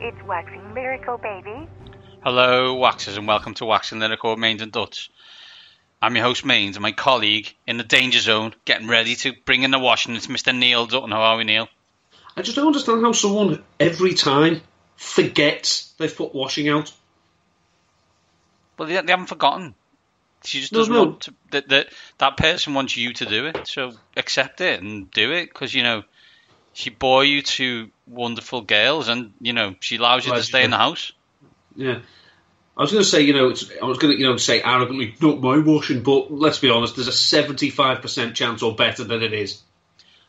It's Waxing Lyrical, baby. Hello, Waxers, and welcome to Waxing Lyrical with Mains and Dutch. I'm your host, Mains, and my colleague in the danger zone, getting ready to bring in the washing. It's Mr. Neil Dutton. How are we, Neil? I just don't understand how someone, every time, forgets they've put washing out. Well, they haven't forgotten. She just doesn't want to, that person wants you to do it, so accept it and do it, because, you know, she bore you two wonderful girls, and, you know, she allows you to stay in the house. Yeah. I was going to say, say arrogantly, not my washing, but let's be honest, there's a 75% chance or better that it is.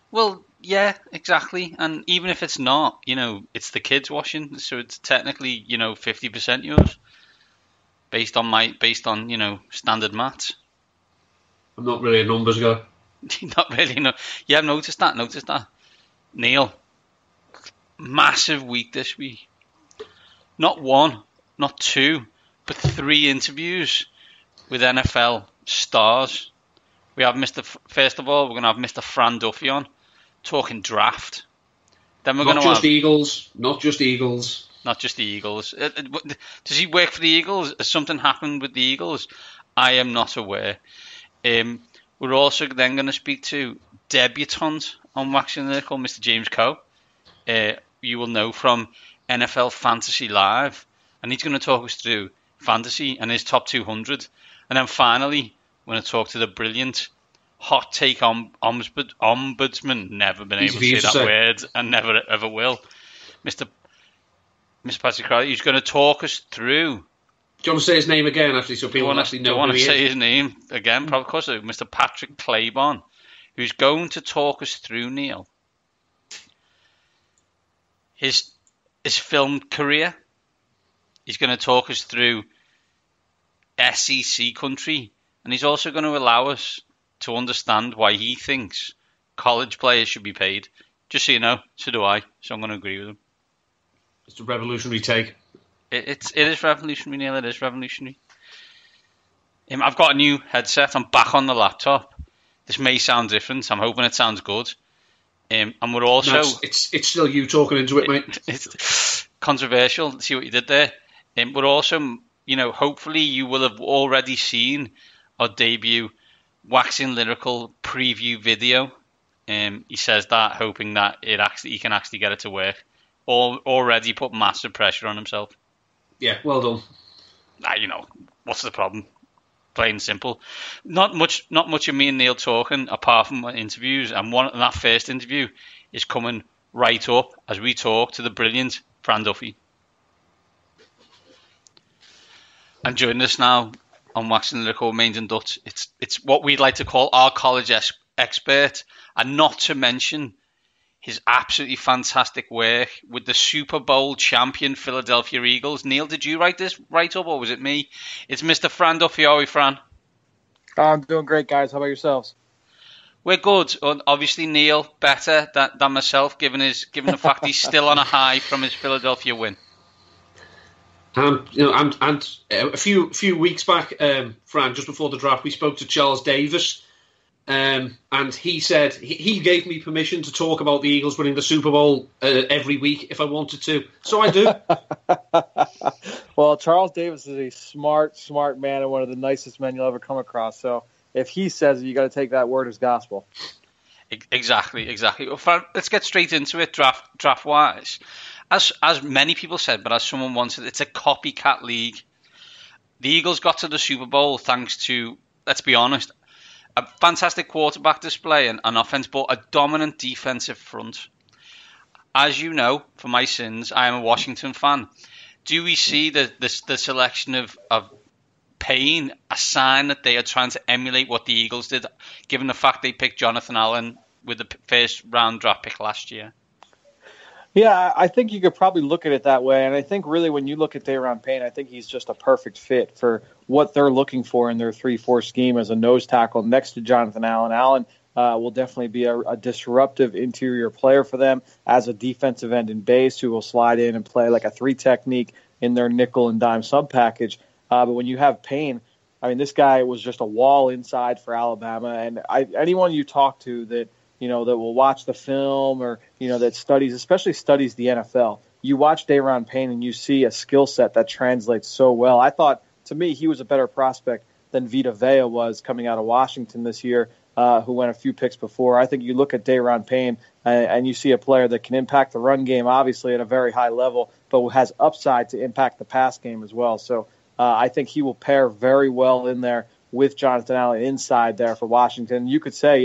Well, yeah, exactly. And even if it's not, you know, it's the kids washing, so it's technically, you know, 50% yours. Based on, you know, standard maths. I'm not really a numbers guy. Not really, no. Yeah, I've noticed that. Neil, massive week this week. Not one, not two, but 3 interviews with NFL stars. We have first of all, we're going to have Mr. Fran Duffy on, talking draft. Then we're going to have... Not just Eagles. Not just the Eagles. Does he work for the Eagles? Has something happened with the Eagles? I am not aware. We're also then going to speak to debutant on Waxing Lyrical, Mr. James Koh. You will know from NFL Fantasy Live. And he's going to talk us through fantasy and his top 200. And then finally, we're going to talk to the brilliant hot take ombudsman. Never been able to say that word and never ever will. Mr. Patrick Claybon, he's going to talk us through. Do you want to say his name again, actually, so people actually know who he is? Do you want to say his name again? Probably, of course, Mr. Patrick Claybon, who's going to talk us through, Neil, his film career. He's going to talk us through SEC country, and he's also going to allow us to understand why he thinks college players should be paid. Just so you know, so do I, so I'm going to agree with him. It's a revolutionary take. It is revolutionary, Neil. It is revolutionary. I've got a new headset. I'm back on the laptop. This may sound different. I'm hoping it sounds good. And we're also... It's still you talking into it, mate. It's controversial. See what you did there. We're also, you know, hopefully you will have already seen our debut Waxing Lyrical preview video. He says that, hoping that he can actually get it to work. Already put massive pressure on himself. Yeah, well done. You know, what's the problem? Plain and simple. Not much of me and Neil talking, apart from interviews. And that first interview is coming right up as we talk to the brilliant Fran Duffy. And joining us now on Waxing Lyrical Mains and Dutch, it's what we'd like to call our college expert, and not to mention his absolutely fantastic work with the Super Bowl champion Philadelphia Eagles. Neil, did you write this right up, or was it me? It's Mr. Fran Duffy. How are we, Fran? I'm doing great, guys. How about yourselves? We're good. Obviously, Neil better than myself, given the fact he's still on a high from his Philadelphia win. And a few weeks back, Fran, just before the draft, we spoke to Charles Davis. And he said he gave me permission to talk about the Eagles winning the Super Bowl every week if I wanted to. So I do. Well, Charles Davis is a smart man and one of the nicest men you'll ever come across. So if he says it, you got to take that word as gospel. Exactly. Well, let's get straight into it, draft-wise. As many people said, but as someone once said, it's a copycat league. The Eagles got to the Super Bowl thanks to, let's be honest, a fantastic quarterback display and offense, but a dominant defensive front. As you know, for my sins, I am a Washington fan. Do we see the selection of Payne a sign that they are trying to emulate what the Eagles did, given the fact they picked Jonathan Allen with the first round draft pick last year? Yeah, I think you could probably look at it that way. And I think really when you look at Daron Payne, I think he's just a perfect fit for what they're looking for in their 3-4 scheme as a nose tackle next to Jonathan Allen. Allen will definitely be a disruptive interior player for them as a defensive end in base who will slide in and play like a 3 technique in their nickel and dime sub package. But when you have Payne, I mean, this guy was just a wall inside for Alabama. And anyone you talk to that that will watch the film or, that especially studies the NFL. You watch Daron Payne and you see a skill set that translates so well. I thought, to me, he was a better prospect than Vita Vea was coming out of Washington this year, who went a few picks before. I think you look at Daron Payne and you see a player that can impact the run game, obviously, at a very high level, but has upside to impact the pass game as well. So I think he will pair very well in there with Jonathan Allen inside there for Washington. You could say,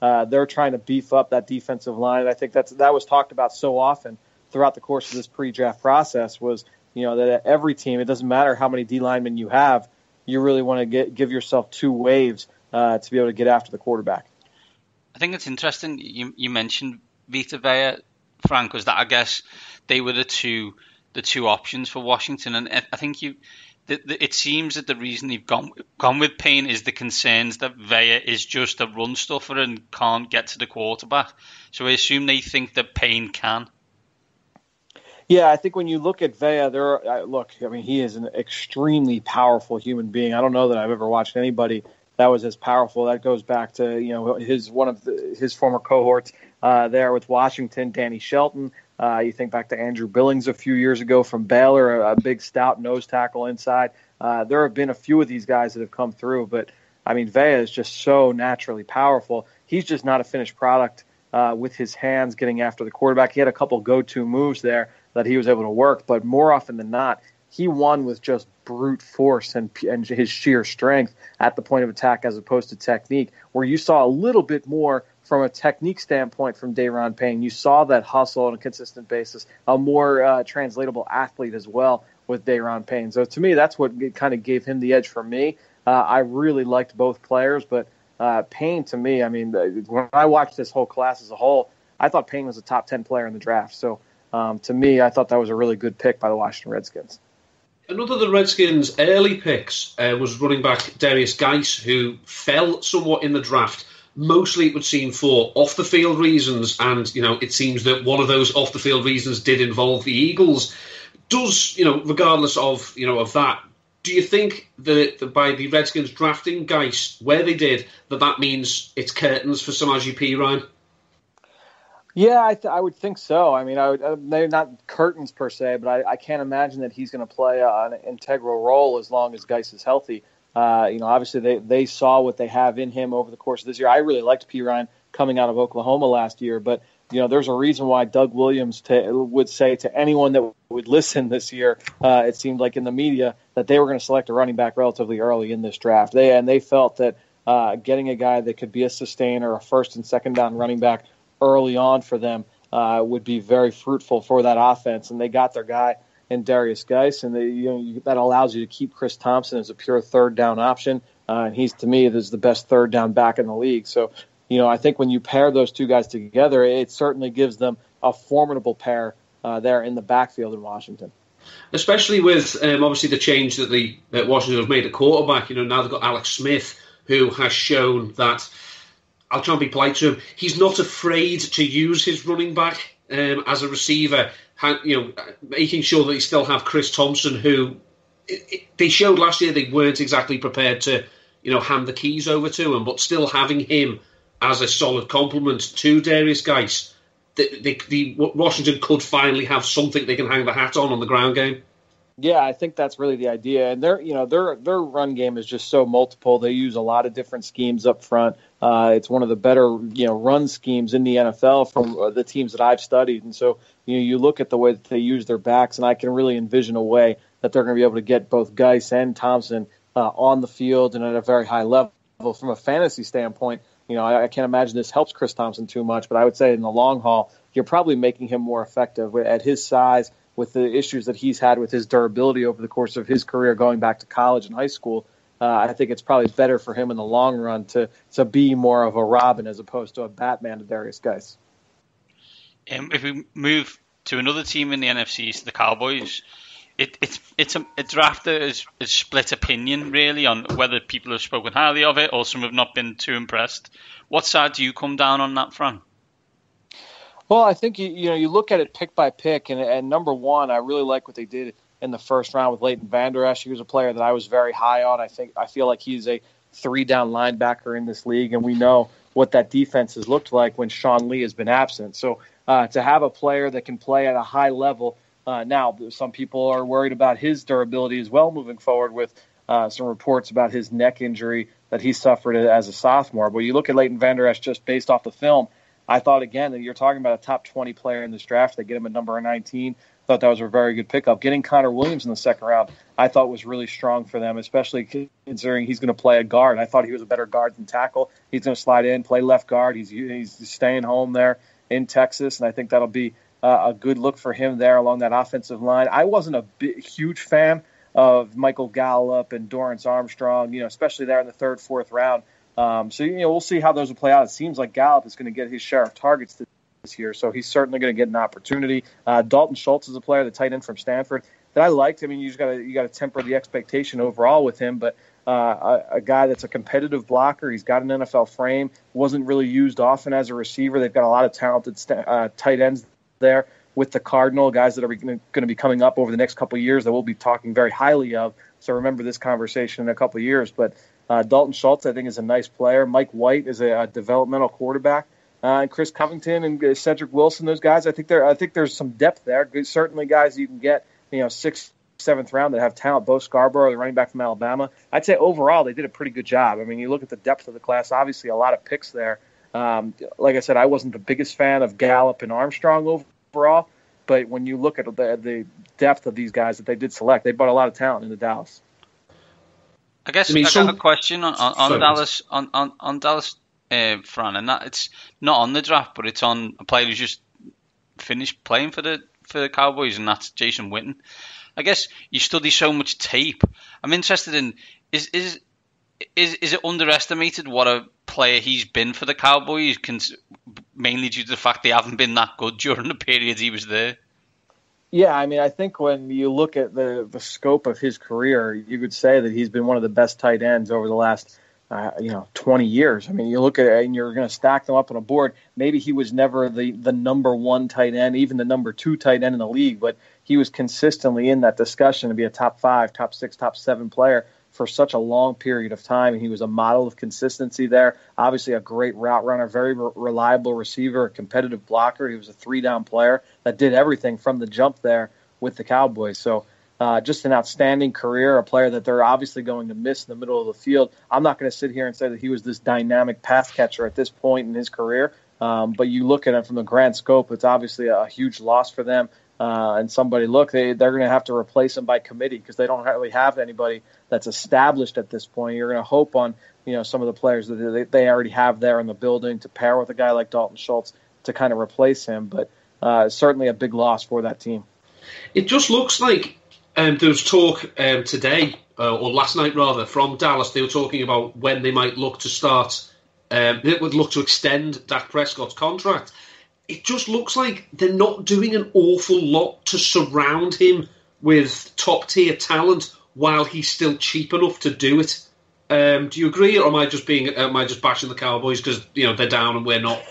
they're trying to beef up that defensive line. And I think that was talked about so often throughout the course of this pre-draft process was, that every team, it doesn't matter how many D linemen you have, you really want to give yourself two waves to be able to get after the quarterback. I think it's interesting you mentioned Vita Vea, Frank, was that I guess they were the two options for Washington, and I think it seems that the reason you've gone with Payne is the concerns that Vea is just a run stuffer and can't get to the quarterback. So I assume they think that Payne can. Yeah, I think when you look at Vea, he is an extremely powerful human being. I don't know that I've ever watched anybody that was as powerful. That goes back to one of his former cohorts there with Washington, Danny Shelton. You think back to Andrew Billings a few years ago from Baylor, a big stout nose tackle inside. There have been a few of these guys that have come through, but Vea is just so naturally powerful. He's just not a finished product with his hands getting after the quarterback. He had a couple go-to moves there that he was able to work, but more often than not, he won with just brute force and his sheer strength at the point of attack as opposed to technique, where you saw a little bit more from a technique standpoint from Daron Payne. You saw that hustle on a consistent basis, a more translatable athlete as well with Daron Payne. So to me, that's what kind of gave him the edge for me. I really liked both players, but Payne to me, when I watched this whole class as a whole, I thought Payne was a top 10 player in the draft. So to me, I thought that was a really good pick by the Washington Redskins. Another of the Redskins' early picks was running back Darius Geis, who fell somewhat in the draft. Mostly, it would seem, for off-the-field reasons, and it seems that one of those off-the-field reasons did involve the Eagles. Does regardless of of that, do you think that by the Redskins drafting Geis where they did, that means it's curtains for Samaje Perine? Yeah, I would think so. They're not curtains per se, but I can't imagine that he's going to play an integral role as long as Geis is healthy. Obviously they saw what they have in him over the course of this year. I really liked Perine coming out of Oklahoma last year, but there's a reason why Doug Williams would say to anyone that would listen this year, it seemed like in the media, that they were going to select a running back relatively early in this draft. They felt that getting a guy that could be a sustainer, a first and second down running back early on for them would be very fruitful for that offense, and they got their guy in Darius Geis, and that allows you to keep Chris Thompson as a pure third down option, and he's, to me, is the best third down back in the league. So, I think when you pair those two guys together, it certainly gives them a formidable pair there in the backfield in Washington. Especially with obviously the change that Washington have made at quarterback. Now they've got Alex Smith, who has shown that, I'll try and be polite to him, he's not afraid to use his running back as a receiver, making sure that they still have Chris Thompson, who they showed last year they weren't exactly prepared to hand the keys over to him, but still having him as a solid complement to Darius Geis, the Washington could finally have something they can hang the hat on the ground game. Yeah, I think that's really the idea. And their run game is just so multiple. They use a lot of different schemes up front. It's one of the better, run schemes in the NFL from the teams that I've studied. And so, you look at the way that they use their backs, and I can really envision a way that they're going to be able to get both Geis and Thompson on the field and at a very high level. From a fantasy standpoint, I can't imagine this helps Chris Thompson too much, but I would say in the long haul, you're probably making him more effective at his size, with the issues that he's had with his durability over the course of his career going back to college and high school. I think it's probably better for him in the long run to be more of a Robin as opposed to a Batman to Darius Geis. If we move to another team in the NFC East, the Cowboys, it's a draft that is split opinion, really, on whether people have spoken highly of it or some have not been too impressed. What side do you come down on that front? Well, I think you look at it pick by pick, and number one, I really like what they did in the first round with Leighton Vander Esch. He was a player that I was very high on. I feel like he's a 3-down linebacker in this league, and we know what that defense has looked like when Sean Lee has been absent. So to have a player that can play at a high level, now some people are worried about his durability as well moving forward with some reports about his neck injury that he suffered as a sophomore. But you look at Leighton Vander Esch just based off the film, I thought, again, that you're talking about a top 20 player in this draft. They get him at number 19. Thought that was a very good pickup. Getting Connor Williams in the second round, I thought was really strong for them, especially considering he's going to play a guard. I thought he was a better guard than tackle. He's going to slide in, play left guard. He's staying home there in Texas, and I think that'll be a good look for him there along that offensive line. I wasn't a huge fan of Michael Gallup and Dorrance Armstrong, especially there in the third, fourth round. So we'll see how those will play out. It seems like Gallup is going to get his share of targets this year, so he's certainly going to get an opportunity. Dalton Schultz is a player, the tight end from Stanford, that I liked. I mean, you got to temper the expectation overall with him, but a guy that's a competitive blocker. He's got an NFL frame. Wasn't really used often as a receiver. They've got a lot of talented tight ends there with the Cardinal, guys that are going to be coming up over the next couple of years that we'll be talking very highly of. So remember this conversation in a couple of years. But Dalton Schultz, I think, is a nice player. Mike White is a developmental quarterback. And Chris Covington and Cedric Wilson, those guys, I think there's some depth there. Certainly guys you can get, 6th, 7th round that have talent. Bo Scarborough, the running back from Alabama. I'd say overall they did a pretty good job. I mean, you look at the depth of the class, obviously a lot of picks there. Like I said, I wasn't the biggest fan of Gallup and Armstrong overall, but when you look at the depth of these guys that they did select, they brought a lot of talent into Dallas. I guess I got a question on Dallas, on Dallas, Fran, and that it's not on the draft, but it's on a player who's just finished playing for the Cowboys, and that's Jason Witten. I guess you study so much tape. I'm interested in is it underestimated what a player he's been for the Cowboys, mainly due to the fact they haven't been that good during the period he was there? Yeah, I mean, I think when you look at the scope of his career, you could say that he's been one of the best tight ends over the last 20 years. I mean, you look at it and you're going to stack them up on a board. Maybe he was never the number one tight end, even the number 2 tight end in the league, but he was consistently in that discussion to be a top 5, top 6, top 7 player for such a long period of time, and he was a model of consistency there. Obviously a great route runner, very reliable receiver, a competitive blocker. He was a 3-down player that did everything from the jump there with the Cowboys. So just an outstanding career, a player that they're obviously going to miss in the middle of the field. I'm not going to sit here and say that he was this dynamic pass catcher at this point in his career, but you look at it from the grand scope, it's obviously a huge loss for them. And somebody, they're going to have to replace him by committee because they don't really have anybody that's established at this point. You're going to hope on some of the players that they already have there in the building to pair with a guy like Dalton Schultz to kind of replace him. But certainly a big loss for that team. It just looks like there was talk today, or last night rather, from Dallas. They were talking about when they might look to start. They would look to extend Dak Prescott's contract. It just looks like they're not doing an awful lot to surround him with top-tier talent while he's still cheap enough to do it. Do you agree, or am I just bashing the Cowboys because they're down and we're not?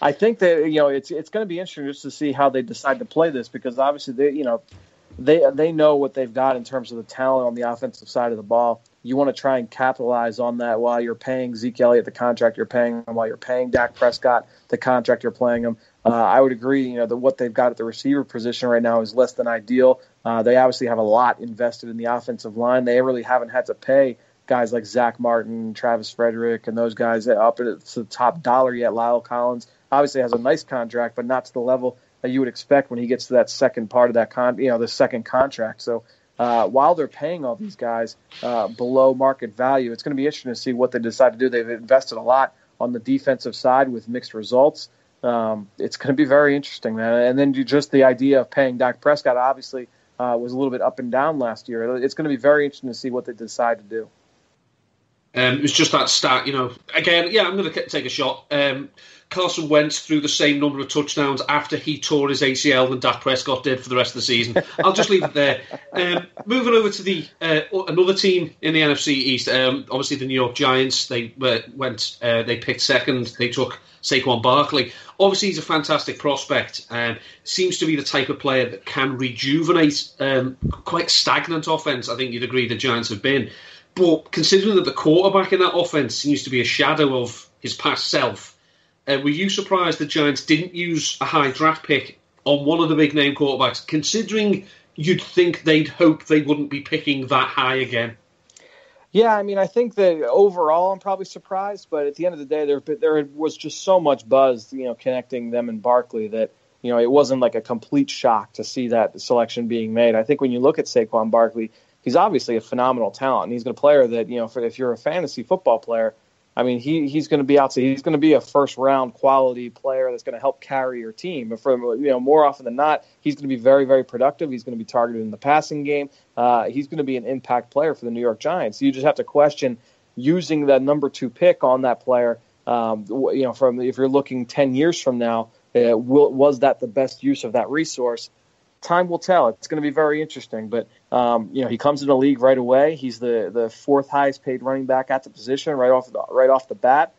I think that it's going to be interesting just to see how they decide to play this, because obviously they know what they've got in terms of the talent on the offensive side of the ball. You want to try and capitalize on that while you're paying Zeke Elliott the contract you're paying him, while you're paying Dak Prescott the contract you're paying him. I would agree, that what they've got at the receiver position right now is less than ideal. They obviously have a lot invested in the offensive line. They really haven't had to pay guys like Zach Martin, Travis Frederick, and those guys up to the top dollar yet. Lyle Collins obviously has a nice contract, but not to the level that you would expect when he gets to that second part of that the second contract. So while they're paying all these guys below market value, it's going to be interesting to see what they decide to do. They've invested a lot on the defensive side with mixed results. It's going to be very interesting, man. And then just the idea of paying Dak Prescott obviously was a little bit up and down last year. It's going to be very interesting to see what they decide to do. It was just that stat, Again, yeah, I'm going to take a shot. Carson Wentz threw the same number of touchdowns after he tore his ACL than Dak Prescott did for the rest of the season. I'll just leave it there. Moving over to the another team in the NFC East, obviously the New York Giants. They picked second. They took Saquon Barkley. Obviously, he's a fantastic prospect. Seems to be the type of player that can rejuvenate quite stagnant offense. I think you'd agree the Giants have been. But considering that the quarterback in that offense seems to be a shadow of his past self. Were you surprised the Giants didn't use a high draft pick on one of the big name quarterbacks, considering you'd think they'd hope they wouldn't be picking that high again? Yeah, I mean, I think that overall I'm probably surprised, but at the end of the day, there was just so much buzz, connecting them and Barkley that, it wasn't like a complete shock to see that selection being made. I think when you look at Saquon Barkley, he's obviously a phenomenal talent, and he's a player that, if you're a fantasy football player, I mean, he's going to be he's going to be a first-round quality player that's going to help carry your team. But for more often than not, he's going to be very, very productive. He's going to be targeted in the passing game. He's going to be an impact player for the New York Giants. You just have to question using that number 2 pick on that player. From if you're looking 10 years from now, was that the best use of that resource? Time will tell. It's going to be very interesting. But, he comes in the league right away. He's the 4th highest paid running back at the position right off the bat,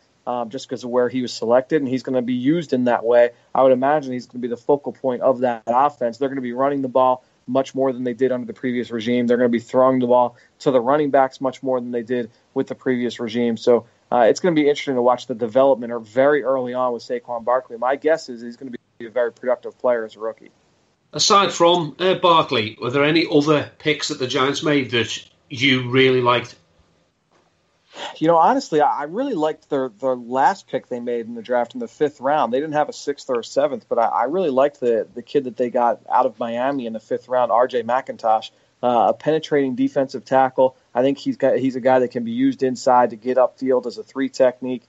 just because of where he was selected. And he's going to be used in that way. I would imagine he's going to be the focal point of that offense. They're going to be running the ball much more than they did under the previous regime. They're going to be throwing the ball to the running backs much more than they did with the previous regime. So it's going to be interesting to watch the development or very early on with Saquon Barkley. My guess is he's going to be a very productive player as a rookie. Aside from Barkley, were there any other picks that the Giants made that you really liked? Honestly, I really liked their last pick they made in the draft in the 5th round. They didn't have a 6th or a 7th, but I really liked the kid that they got out of Miami in the 5th round, R.J. McIntosh, a penetrating defensive tackle. I think he's a guy that can be used inside to get upfield as a 3 technique.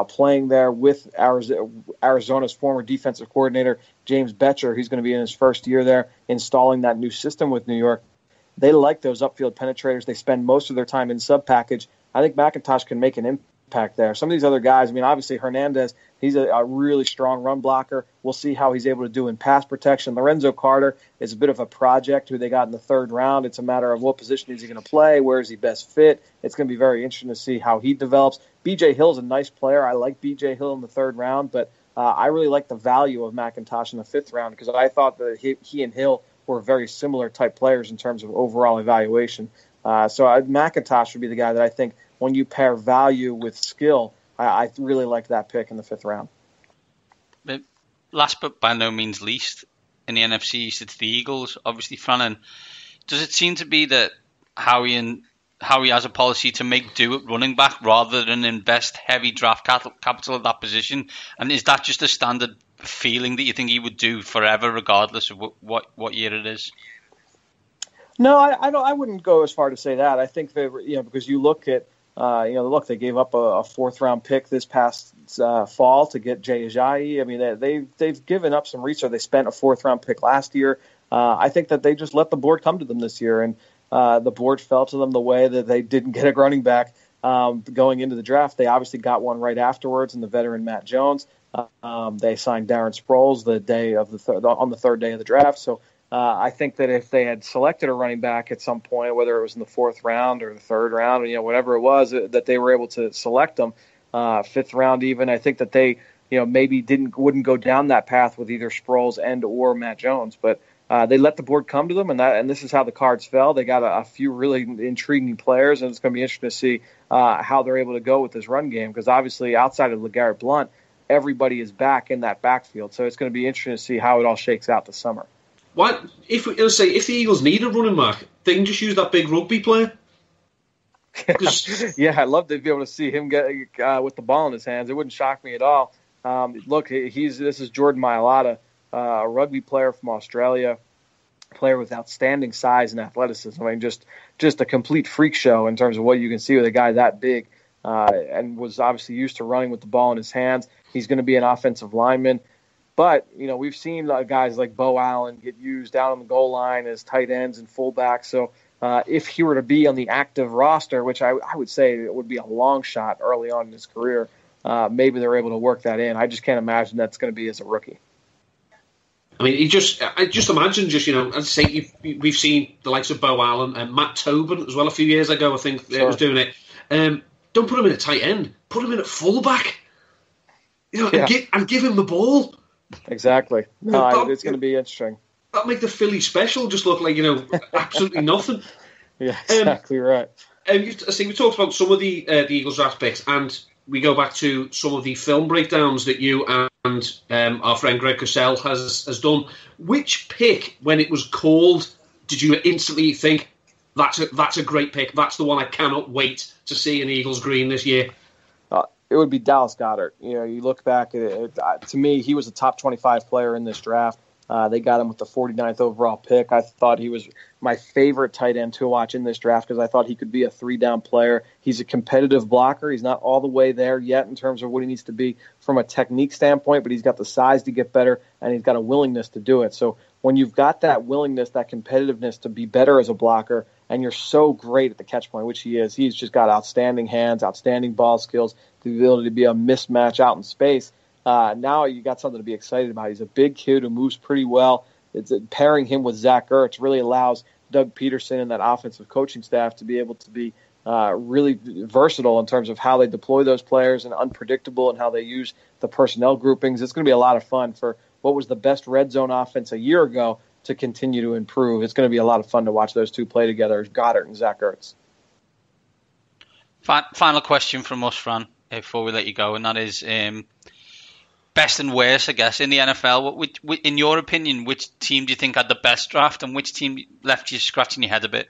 Playing there with Arizona's former defensive coordinator, James Betcher, who's going to be in his first year there, installing that new system with New York. They like those upfield penetrators. They spend most of their time in sub-package. I think McIntosh can make an impact there. Some of these other guys, obviously Hernandez, he's a really strong run blocker. We'll see how he's able to do in pass protection. Lorenzo Carter is a bit of a project who they got in the 3rd round. It's a matter of what position is he going to play, where is he best fit. It's going to be very interesting to see how he develops. B.J. Hill's a nice player. I like B.J. Hill in the 3rd round, but I really like the value of McIntosh in the 5th round because I thought that he and Hill were very similar type players in terms of overall evaluation. So McIntosh would be the guy that I think when you pair value with skill, I really like that pick in the 5th round. But last but by no means least, in the NFC East, it's the Eagles. Obviously, Fran, does it seem to be that Howie has a policy to make do at running back rather than invest heavy draft capital at that position? And is that just a standard feeling that you think he would do forever, regardless of what year it is? No, I wouldn't go as far to say that. I think that because you look at they gave up a 4th round pick this past fall to get Jay Ajayi. I mean, they've given up some research. They spent a 4th round pick last year. I think that they just let the board come to them this year, and the board fell to them the way that they didn't get a running back going into the draft. They obviously got one right afterwards in the veteran Matt Jones. They signed Darren Sproles on the 3rd day of the draft. So I think that if they had selected a running back at some point, whether it was in the 4th round or the 3rd round, whatever it was, that they were able to select them, 5th round even, I think that they, maybe wouldn't go down that path with either Sproles and or Matt Jones, but they let the board come to them, and this is how the cards fell. They got a few really intriguing players, and it's going to be interesting to see how they're able to go with this run game, because obviously outside of LeGarrette Blount, everybody is back in that backfield, so it's going to be interesting to see how it all shakes out this summer. What if the Eagles need a running back, they can just use that big rugby player? Yeah, I'd love to be able to see him get with the ball in his hands. It wouldn't shock me at all. Look, this is Jordan Mailata, a rugby player from Australia, player with outstanding size and athleticism. I mean, just a complete freak show in terms of what you can see with a guy that big, and was obviously used to running with the ball in his hands. He's going to be an offensive lineman. But, we've seen guys like Bo Allen get used down on the goal line as tight ends and fullbacks. So if he were to be on the active roster, which I would say it would be a long shot early on in his career, maybe they're able to work that in. I just can't imagine that's going to be as a rookie. I mean, I just imagine, as I say, we've seen the likes of Bo Allen and Matt Tobin as well a few years ago, I think, Sure. was doing it. Don't put him in a tight end. Put him in at fullback. And give him the ball. Exactly. No, it's going to be interesting. That'll make the Philly special just look like, absolutely nothing. Yeah, exactly right. We talked about some of the Eagles draft picks, and we go back to some of the film breakdowns that you and our friend Greg Cosell has done. Which pick, when it was called, did you instantly think, that's a great pick, that's the one I cannot wait to see in Eagles green this year? It would be Dallas Goedert. You look back at it, to me, he was a top 25 player in this draft. They got him with the 49th overall pick. I thought he was my favorite tight end to watch in this draft because I thought he could be a 3-down player. He's a competitive blocker. He's not all the way there yet in terms of what he needs to be from a technique standpoint, but he's got the size to get better, and he's got a willingness to do it. So when you've got that willingness, that competitiveness to be better as a blocker, and you're so great at the catch point, which he is, he's just got outstanding hands, outstanding ball skills, the ability to be a mismatch out in space. Now you got something to be excited about. He's a big kid who moves pretty well. Pairing him with Zach Ertz really allows Doug Peterson and that offensive coaching staff to be able to be really versatile in terms of how they deploy those players and unpredictable in how they use the personnel groupings. It's going to be a lot of fun for what was the best red zone offense a year ago to continue to improve. It's going to be a lot of fun to watch those two play together, Goddard and Zach Ertz. Final question from us, Fran, before we let you go, and that is best and worst, I guess, in the NFL. In your opinion, which team do you think had the best draft, and which team left you scratching your head a bit?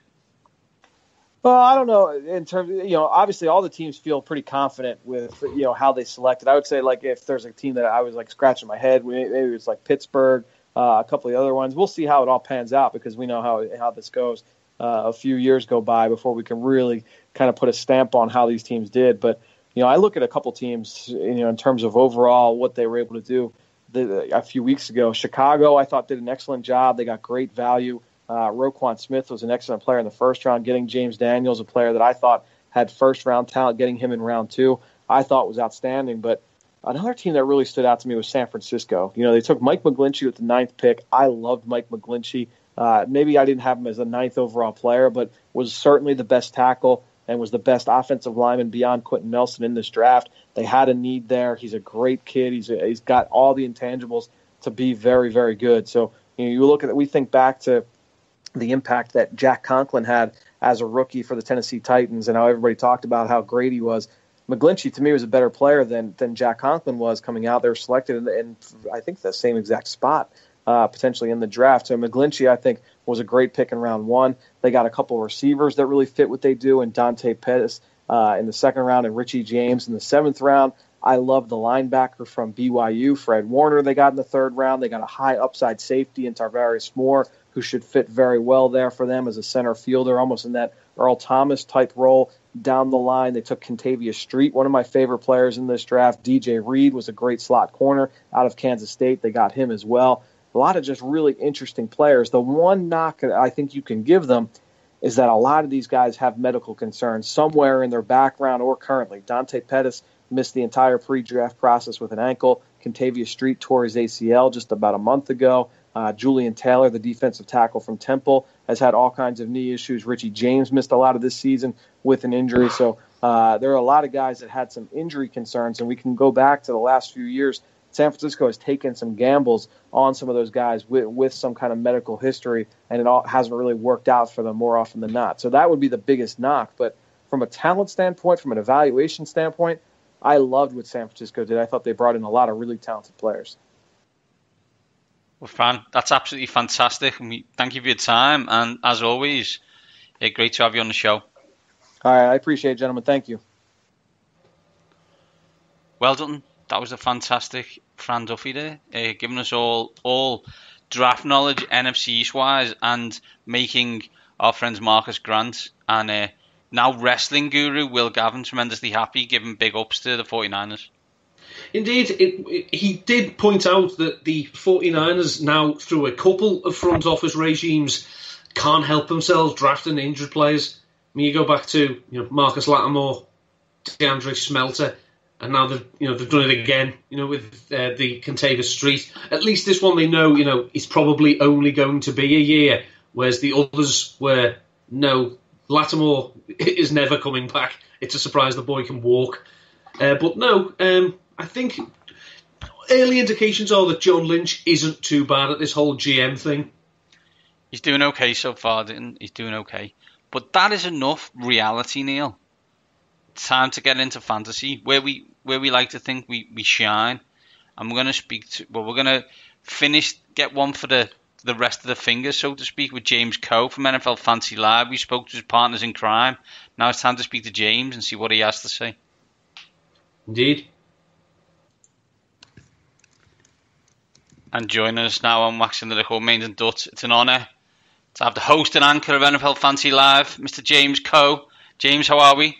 Well, I don't know. In terms of, obviously all the teams feel pretty confident with, how they selected. I would say, like, if there's a team that I was, like, scratching my head, maybe it's like Pittsburgh, a couple of the other ones. We'll see how it all pans out because we know how this goes. A few years go by before we can really kind of put a stamp on how these teams did. But, I look at a couple teams, in terms of overall what they were able to do a few weeks ago. Chicago, I thought, did an excellent job. They got great value. Roquan Smith was an excellent player in the first round. Getting James Daniels, a player that I thought had first-round talent, getting him in round 2, I thought was outstanding. But another team that really stood out to me was San Francisco. They took Mike McGlinchey with the 9th pick. I loved Mike McGlinchey. Maybe I didn't have him as a 9th overall player, but was certainly the best tackle and was the best offensive lineman beyond Quentin Nelson in this draft. They had a need there. He's a great kid. He's got all the intangibles to be very, very good. So you look at it, we think back to the impact that Jack Conklin had as a rookie for the Tennessee Titans and how everybody talked about how great he was. McGlinchey, to me, was a better player than Jack Conklin was coming out. They were selected in I think, the same exact spot, potentially in the draft. So McGlinchey, I think, was a great pick in round 1. They got a couple of receivers that really fit what they do, and Dante Pettis in the 2nd round and Richie James in the 7th round. I love the linebacker from BYU, Fred Warner, they got in the 3rd round. They got a high upside safety in Tarvarius Moore, who should fit very well there for them as a center fielder, almost in that Earl Thomas type role down the line. They took Kentavious Street, one of my favorite players in this draft. DJ Reed was a great slot corner out of Kansas State. They got him as well. A lot of just really interesting players. The one knock that I think you can give them is that a lot of these guys have medical concerns somewhere in their background or currently. Dante Pettis missed the entire pre-draft process with an ankle. Kentavious Street tore his ACL just about a month ago. Julian Taylor, the defensive tackle from Temple, has had all kinds of knee issues. Richie James missed a lot of this season with an injury. So there are a lot of guys that had some injury concerns, and we can go back to the last few years. San Francisco has taken some gambles on some of those guys with some kind of medical history, and it all hasn't really worked out for them more often than not. So that would be the biggest knock. But from a talent standpoint, from an evaluation standpoint, I loved what San Francisco did. I thought they brought in a lot of really talented players. Well, Fran, that's absolutely fantastic. And thank you for your time. And as always, great to have you on the show. All right, I appreciate it, gentlemen. Thank you. Well done. That was a fantastic Fran Duffy there, giving us all draft knowledge, NFC East-wise, and making our friends Marcus Grant and now wrestling guru Will Gavin tremendously happy, giving big ups to the 49ers. Indeed, he did point out that the 49ers now, through a couple of front office regimes, can't help themselves drafting injured players. I mean, you go back to Marcus Lattimore, DeAndre Smelter, and now they've done it again. With the Kentavious Street. At least this one they know is probably only going to be a year, whereas the others were no. Lattimore is never coming back. It's a surprise the boy can walk. But no, I think early indications are that John Lynch isn't too bad at this whole GM thing. He's doing okay so far, He's doing okay. But that is enough reality, Neil. time to get into fantasy, where we like to think we shine. And we're going to get one for the rest of the fingers, so to speak, with James Koh from NFL Fantasy Live. We spoke to his partners in crime. Now it's time to speak to James and see what he has to say. Indeed. And joining us now on Waxing Lyrical Mains and Duts, it's an honour to have the host and anchor of NFL Fantasy Live, Mr. James Koh. James, how are we?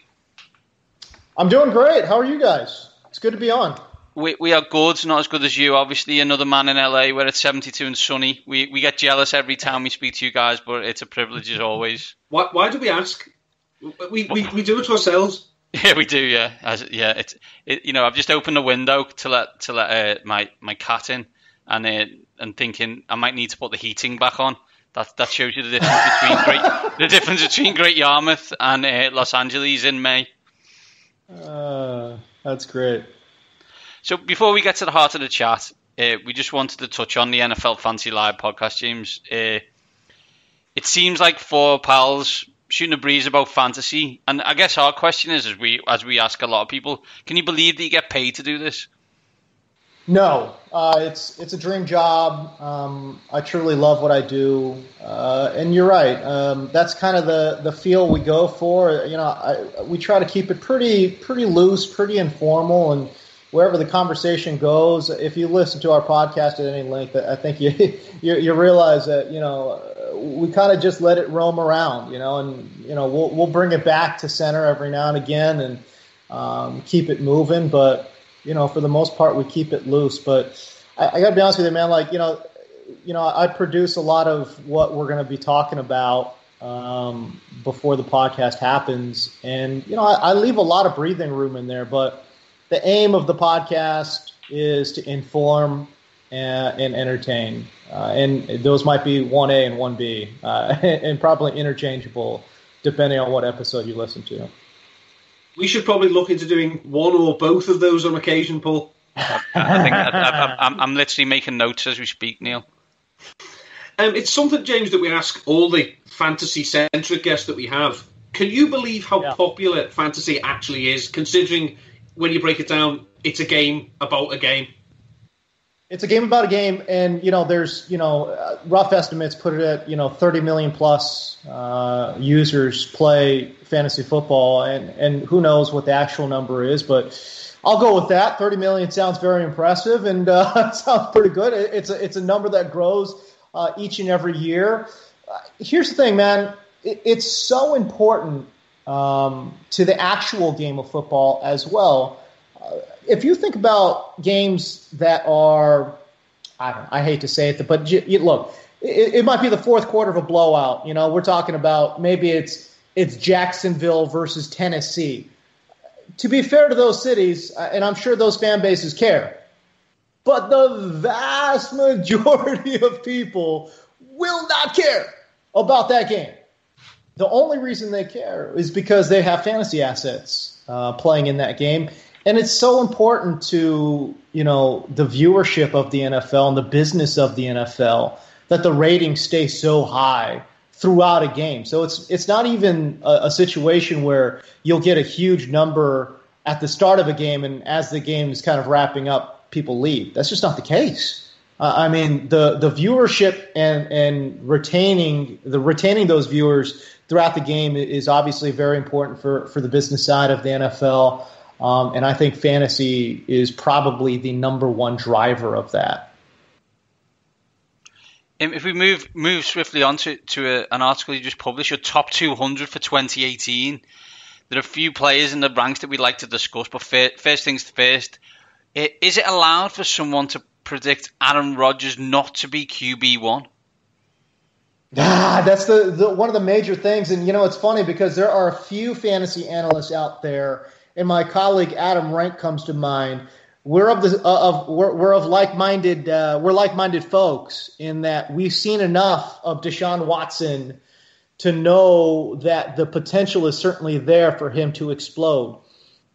I'm doing great. How are you guys? It's good to be on. We are good, not as good as you. Obviously, another man in LA where it's 72 and sunny. We get jealous every time we speak to you guys, but it's a privilege as always. Why do we ask? We do it to ourselves. Yeah, we do. Yeah, I've just opened the window to let my cat in, and thinking I might need to put the heating back on. That shows you the difference between Great Yarmouth and Los Angeles in May. That's great. So before we get to the heart of the chat, we just wanted to touch on the NFL Fantasy Live podcast, James. It seems like four pals shooting a breeze about fantasy, and I guess our question is, as we ask a lot of people, can you believe that you get paid to do this? No, it's a dream job. I truly love what I do, and you're right. That's kind of the feel we go for. We try to keep it pretty loose, pretty informal, and wherever the conversation goes. If you listen to our podcast at any length, I think you realize that we kind of just let it roam around, and we'll bring it back to center every now and again and keep it moving, but. For the most part, we keep it loose. But I got to be honest with you, man. I produce a lot of what we're going to be talking about before the podcast happens, and I leave a lot of breathing room in there. But the aim of the podcast is to inform and entertain, and those might be 1A and 1B, and probably interchangeable depending on what episode you listen to. We should probably look into doing one or both of those on occasion, Paul. I'm literally making notes as we speak, Neil. It's something, James, that we ask all the fantasy-centric guests that we have. Can you believe how popular fantasy actually is, considering when you break it down, it's a game about a game? It's a game about a game, and there's rough estimates put it at 30 million plus users play fantasy football, and who knows what the actual number is, but I'll go with that. 30 million sounds very impressive, and sounds pretty good. It's a number that grows each and every year. Here's the thing, man. It's so important to the actual game of football as well. If you think about games that are, I hate to say it, but look, it might be the fourth quarter of a blowout. We're talking about maybe it's Jacksonville versus Tennessee. To be fair to those cities, and I'm sure those fan bases care, but the vast majority of people will not care about that game. The only reason they care is because they have fantasy assets playing in that game. And it's so important to, the viewership of the NFL and the business of the NFL that the ratings stay so high throughout a game. So it's not even a situation where you'll get a huge number at the start of a game and as the game is kind of wrapping up, people leave. That's just not the case. The viewership and retaining those viewers throughout the game is obviously very important for the business side of the NFL. And I think fantasy is probably the number one driver of that. If we move swiftly on to an article you just published, your top 200 for 2018, there are a few players in the ranks that we'd like to discuss. But first things first, is it allowed for someone to predict Aaron Rodgers not to be QB1? That's the one of the major things. And, it's funny because there are a few fantasy analysts out there, and my colleague Adam Rank comes to mind. We're like-minded folks in that we've seen enough of Deshaun Watson to know that the potential is certainly there for him to explode.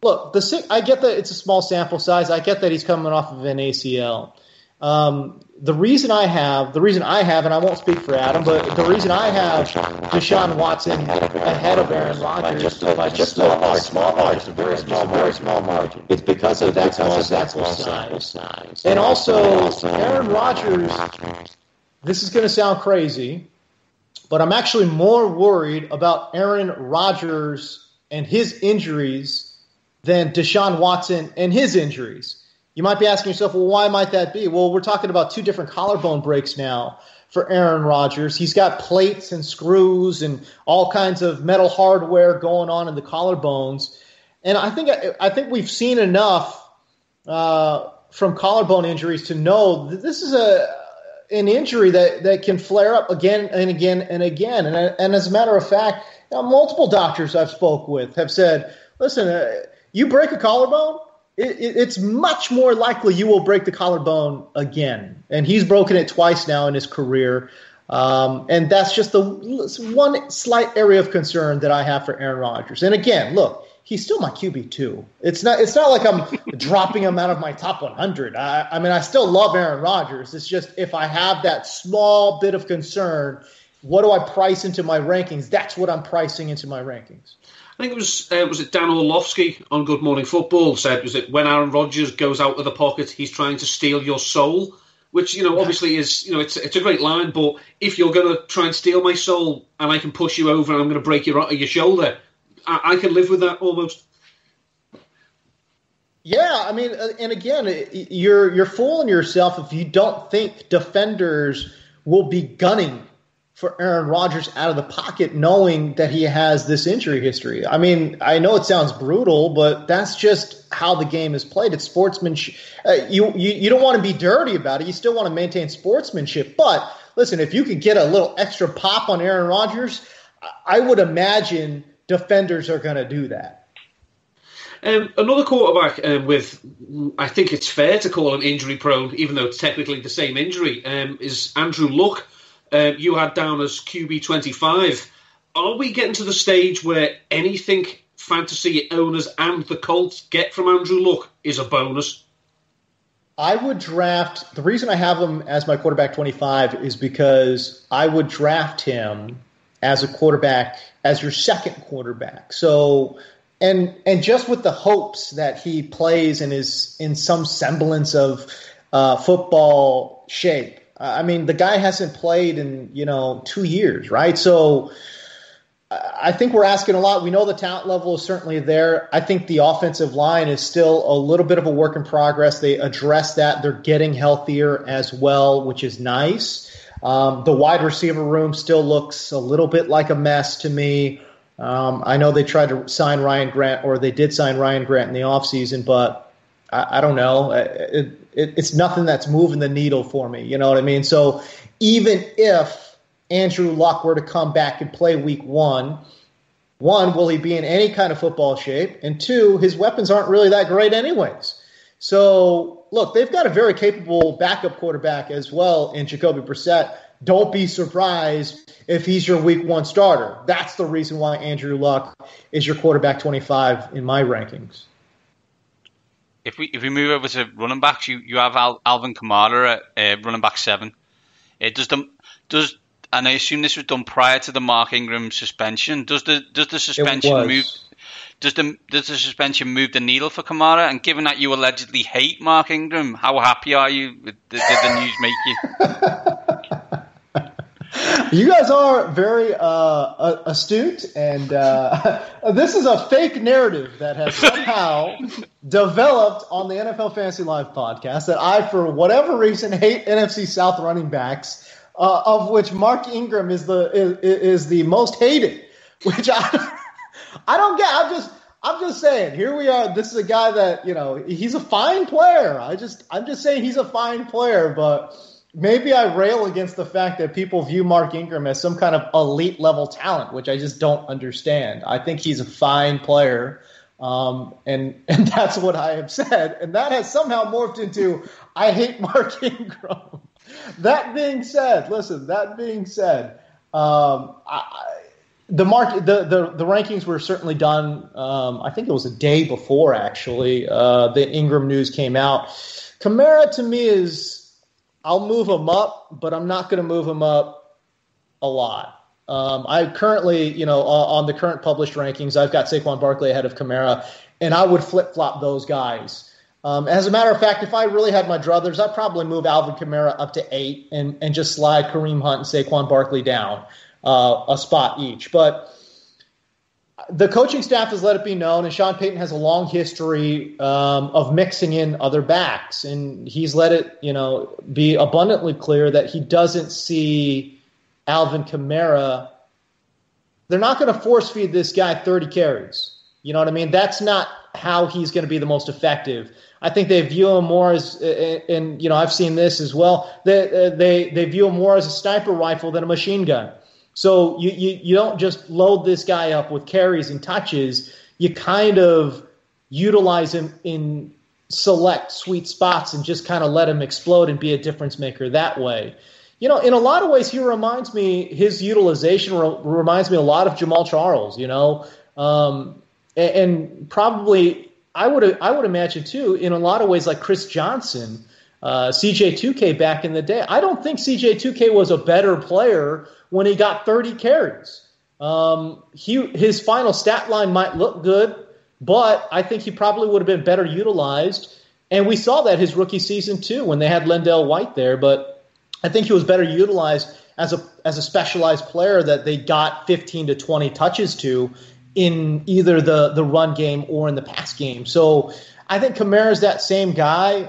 Look, I get that it's a small sample size. I get that he's coming off of an ACL. The reason I have, and I won't speak for Adam, but the reason I have Deshaun Watson ahead of Aaron Rodgers by just a small margin, very small margin. It's because of that small size. And also, Aaron Rodgers, this is going to sound crazy, but I'm actually more worried about Aaron Rodgers and his injuries than Deshaun Watson and his injuries. You might be asking yourself, well, why might that be? Well, we're talking about two different collarbone breaks now for Aaron Rodgers. He's got plates and screws and all kinds of metal hardware going on in the collarbones. And I think we've seen enough from collarbone injuries to know that this is an injury that can flare up again and again and again. And as a matter of fact, multiple doctors I've spoke with have said, listen, you break a collarbone, it's much more likely you will break the collarbone again. And he's broken it twice now in his career. And that's just the one slight area of concern that I have for Aaron Rodgers. And again, look, he's still my QB2. It's not like I'm dropping him out of my top 100. I mean, I still love Aaron Rodgers. It's just if I have that small bit of concern, what do I price into my rankings? That's what I'm pricing into my rankings. I think it was it Dan Orlovsky on Good Morning Football said, was it when Aaron Rodgers goes out of the pocket, he's trying to steal your soul, which, obviously is, it's a great line, but if you're going to try and steal my soul and I can push you over and I'm going to break your shoulder, I can live with that almost. Yeah, I mean, and again, you're fooling yourself if you don't think defenders will be gunning for Aaron Rodgers out of the pocket, knowing that he has this injury history. I mean, I know it sounds brutal, but that's just how the game is played. It's sportsmanship. You don't want to be dirty about it. You still want to maintain sportsmanship. But listen, if you could get a little extra pop on Aaron Rodgers, I would imagine defenders are going to do that. Another quarterback with, I think it's fair to call him injury prone, even though it's technically the same injury, is Andrew Luck. You had down as QB 25. Are we getting to the stage where anything fantasy owners and the Colts get from Andrew Luck is a bonus? I would draft, the reason I have him as my quarterback 25 is because I would draft him as a quarterback, as your second quarterback. So, and just with the hopes that he plays and is in some semblance of football shape. I mean, the guy hasn't played in, 2 years, right? So I think we're asking a lot. We know the talent level is certainly there. I think the offensive line is still a little bit of a work in progress. They address that. They're getting healthier as well, which is nice. The wide receiver room still looks a little bit like a mess to me. I know they tried to sign Ryan Grant, or they did sign Ryan Grant in the offseason, but I don't know. It's nothing that's moving the needle for me. You know what I mean? So even if Andrew Luck were to come back and play week one, will he be in any kind of football shape? And two, his weapons aren't really that great anyways. So, look, they've got a very capable backup quarterback as well in Jacoby Brissett. Don't be surprised if he's your week one starter. That's the reason why Andrew Luck is your quarterback 25 in my rankings. If we move over to running backs, you have Alvin Kamara at running back 7. And I assume this was done prior to the Mark Ingram suspension. Does the suspension move? Does the suspension move the needle for Kamara? And given that you allegedly hate Mark Ingram, how happy are you? Did the news make you? You guys are very astute, and this is a fake narrative that has somehow developed on the NFL Fantasy Live podcast that I, for whatever reason, hate NFC South running backs, of which Mark Ingram is the most hated, which I don't get. I'm just saying, here we are. This is a guy that, he's a fine player. I'm just saying he's a fine player, but maybe I rail against the fact that people view Mark Ingram as some kind of elite level talent, which I just don't understand. I think he's a fine player, and that's what I have said. And that has somehow morphed into I hate Mark Ingram. That being said, the rankings were certainly done. I think it was a day before, actually, the Ingram news came out. Kamara, to me, is I'll move him up, but I'm not going to move him up a lot. I currently, on the current published rankings, I've got Saquon Barkley ahead of Kamara, and I would flip-flop those guys. As a matter of fact, if I really had my druthers, I'd probably move Alvin Kamara up to 8 and just slide Kareem Hunt and Saquon Barkley down a spot each. But the coaching staff has let it be known, and Sean Payton has a long history of mixing in other backs, and he's let it, be abundantly clear that he doesn't see Alvin Kamara. They're not going to force feed this guy 30 carries. You know what I mean? That's not how he's going to be the most effective. I think they view him more as, and I've seen this as well. They view him more as a sniper rifle than a machine gun. So you don't just load this guy up with carries and touches. You kind of utilize him in select sweet spots and just kind of let him explode and be a difference maker that way. In a lot of ways, his utilization reminds me a lot of Jamal Charles, and probably I would imagine too, in a lot of ways, like Chris Johnson, CJ2K back in the day. I don't think CJ2K was a better player when he got 30 carries. His final stat line might look good, but I think he probably would have been better utilized. And we saw that his rookie season too, when they had Lendell White there. But I think he was better utilized as a specialized player that they got 15 to 20 touches to in either the run game or in the pass game. So I think Kamara's that same guy.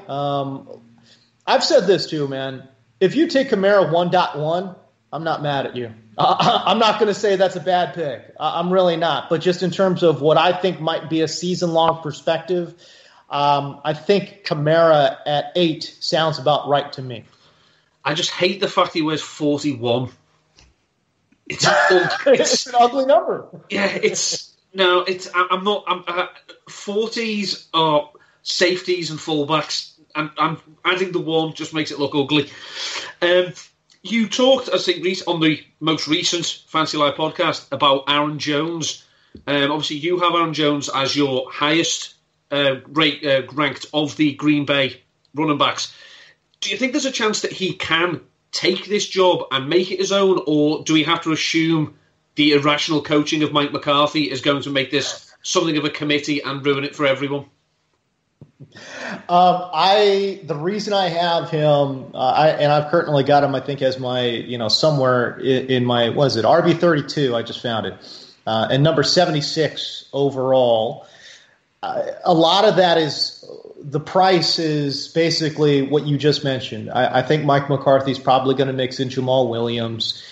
I've said this too, man. If you take Kamara 1.1, I'm not mad at you. I'm not going to say that's a bad pick. I'm really not. But just in terms of what I think might be a season-long perspective, I think Kamara at 8 sounds about right to me. I just hate the fact he wears 41. It's an ugly number. Yeah, I'm not. 40s are safeties and fullbacks, and I think the 1 just makes it look ugly. You talked, I think, on the most recent Fantasy Live podcast about Aaron Jones. Obviously, you have Aaron Jones as your highest ranked of the Green Bay running backs. Do you think there's a chance that he can take this job and make it his own, or do we have to assume the irrational coaching of Mike McCarthy is going to make this something of a committee and ruin it for everyone? The reason I have him, and I've currently got him, I think, as my, somewhere in my, RB32, I just found it, and number 76 overall. A lot of that is, the price is basically what you just mentioned. I think Mike McCarthy's probably going to mix in Jamal Williams.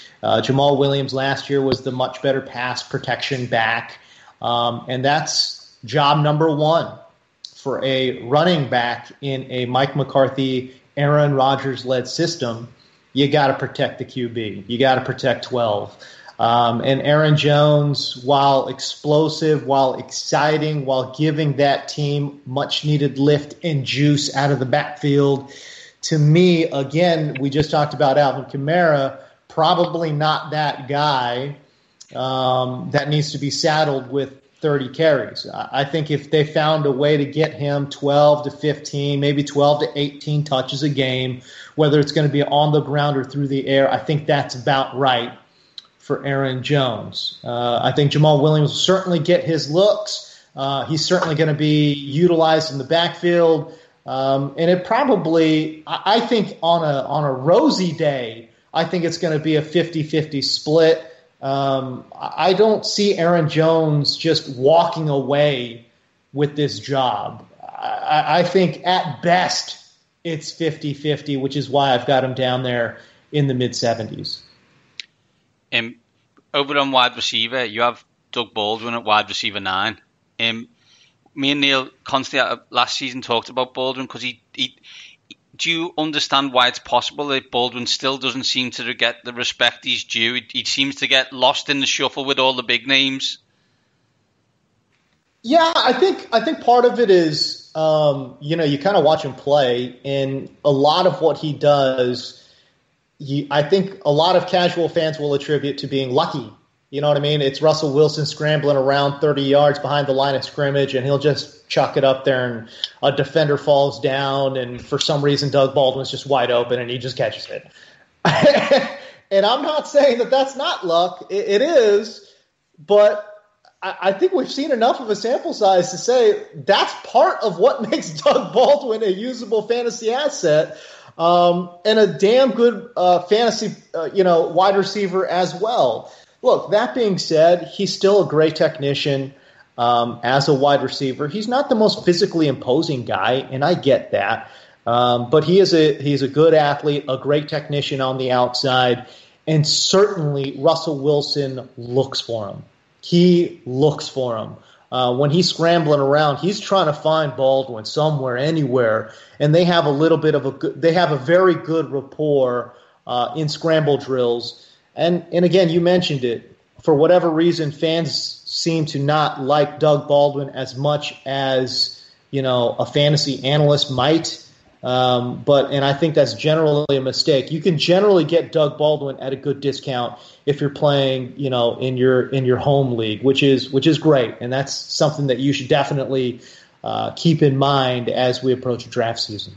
Jamal Williams last year was the much better pass protection back, and that's job number 1 for a running back in a Mike McCarthy, Aaron Rodgers-led system. You got to protect the QB. You got to protect 12. And Aaron Jones, while explosive, while exciting, while giving that team much-needed lift and juice out of the backfield, to me, again, we just talked about Alvin Kamara, probably not that guy that needs to be saddled with 30 carries. I think if they found a way to get him 12 to 15, maybe 12 to 18 touches a game, whether it's going to be on the ground or through the air, I think that's about right for Aaron Jones. I think Jamal Williams will certainly get his looks. He's certainly going to be utilized in the backfield. And it probably, I think on a rosy day, I think it's going to be a 50-50 split. I don't see Aaron Jones just walking away with this job. I think at best it's 50-50, which is why I've got him down there in the mid-70s. Over on wide receiver, you have Doug Baldwin at wide receiver 9. Me and Neil constantly last season talked about Baldwin because he do you understand why it's possible that Baldwin still doesn't seem to get the respect he's due? He seems to get lost in the shuffle with all the big names. Yeah, I think part of it is, you kind of watch him play, and a lot of what he does, I think a lot of casual fans will attribute to being lucky. You know what I mean? It's Russell Wilson scrambling around 30 yards behind the line of scrimmage, and he'll just chuck it up there, and a defender falls down, and for some reason Doug Baldwin's just wide open, and he just catches it. And I'm not saying that that's not luck. It is, but I think we've seen enough of a sample size to say that's part of what makes Doug Baldwin a usable fantasy asset. And a damn good fantasy, wide receiver as well. Look, that being said, he's still a great technician as a wide receiver. He's not the most physically imposing guy, and I get that. But he's a good athlete, a great technician on the outside, and certainly Russell Wilson looks for him. He looks for him. When he's scrambling around, he's trying to find Baldwin somewhere, anywhere, and they have a very good rapport in scramble drills. And again, you mentioned it. For whatever reason, fans seem to not like Doug Baldwin as much as a fantasy analyst might. And I think that's generally a mistake. You can generally get Doug Baldwin at a good discount if you're playing, in your home league, which is great, and that's something that you should definitely keep in mind as we approach draft season.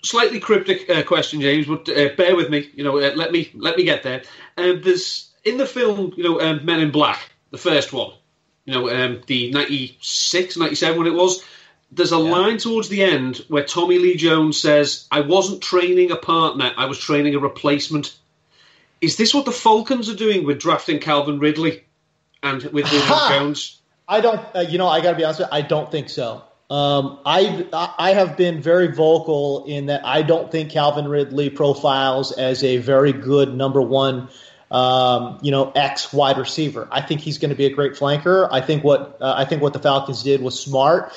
Slightly cryptic question, James, but bear with me. Let me get there. There's in the film, Men in Black, the first one, the 96, 97 when it was. There's a line towards the end where Tommy Lee Jones says, "I wasn't training a partner, I was training a replacement." Is this what the Falcons are doing with drafting Calvin Ridley and with Jones? I don't. I got to be honest with you, I don't think so. I have been very vocal in that I don't think Calvin Ridley profiles as a very good number one, X wide receiver. I think he's going to be a great flanker. I think what the Falcons did was smart.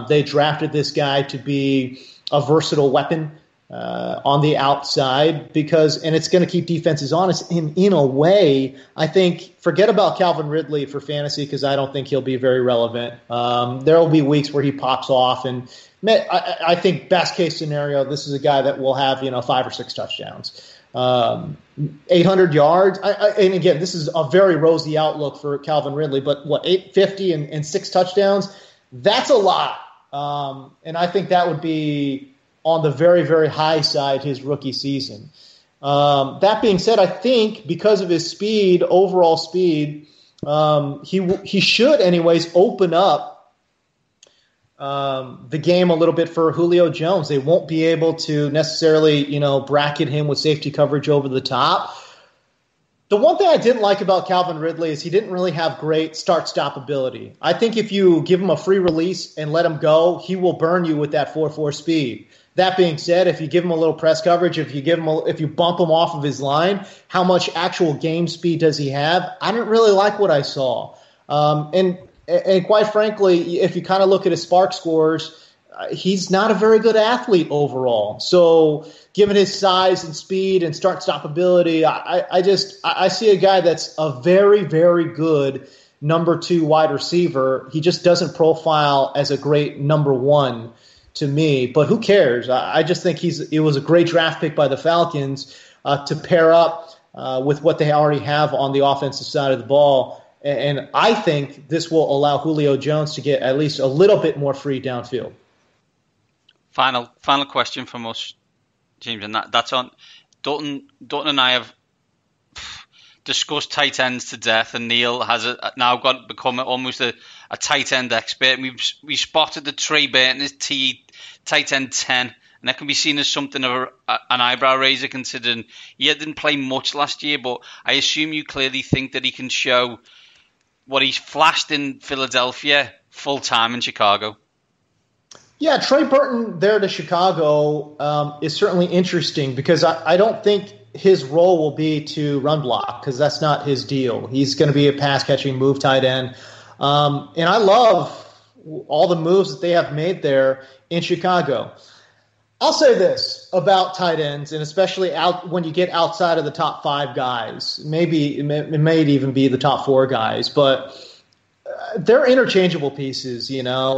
They drafted this guy to be a versatile weapon on the outside and it's going to keep defenses honest. In a way, I think forget about Calvin Ridley for fantasy because I don't think he'll be very relevant. There will be weeks where he pops off, and I think best case scenario, this is a guy that will have 5 or 6 touchdowns. 800 yards. And again, this is a very rosy outlook for Calvin Ridley, but 850 and 6 touchdowns, that's a lot. And I think that would be on the very, very high side his rookie season. That being said, I think because of his speed, overall speed, he should anyways open up the game a little bit for Julio Jones. They won't be able to necessarily, bracket him with safety coverage over the top. The one thing I didn't like about Calvin Ridley is he didn't really have great start-stop ability. I think if you give him a free release and let him go, he will burn you with that 4.4 speed. That being said, if you give him a little press coverage, if you bump him off of his line, how much actual game speed does he have? I didn't really like what I saw. And quite frankly, if you kind of look at his SPARQ scores, he's not a very good athlete overall. So given his size and speed and start-stop ability, I see a guy that's a very, very good number 2 wide receiver. He just doesn't profile as a great number 1 to me, but who cares? I just think it was a great draft pick by the Falcons to pair up with what they already have on the offensive side of the ball. And I think this will allow Julio Jones to get at least a little bit more free downfield. Final question from us, James, and that's on Dalton and I have discussed tight ends to death, and Neil has now become almost a tight end expert. We spotted that Trey Burton is tight end 10, and that can be seen as something of an eyebrow raiser considering he didn't play much last year, but I assume you clearly think that he can show what he's flashed in Philadelphia full-time in Chicago. Yeah, Trey Burton there to Chicago is certainly interesting because I don't think his role will be to run block because that's not his deal. He's going to be a pass-catching move tight end. And I love all the moves that they have made there in Chicago. I'll say this about tight ends, and especially when you get outside of the top 5 guys. Maybe it may even be the top 4 guys, but they're interchangeable pieces,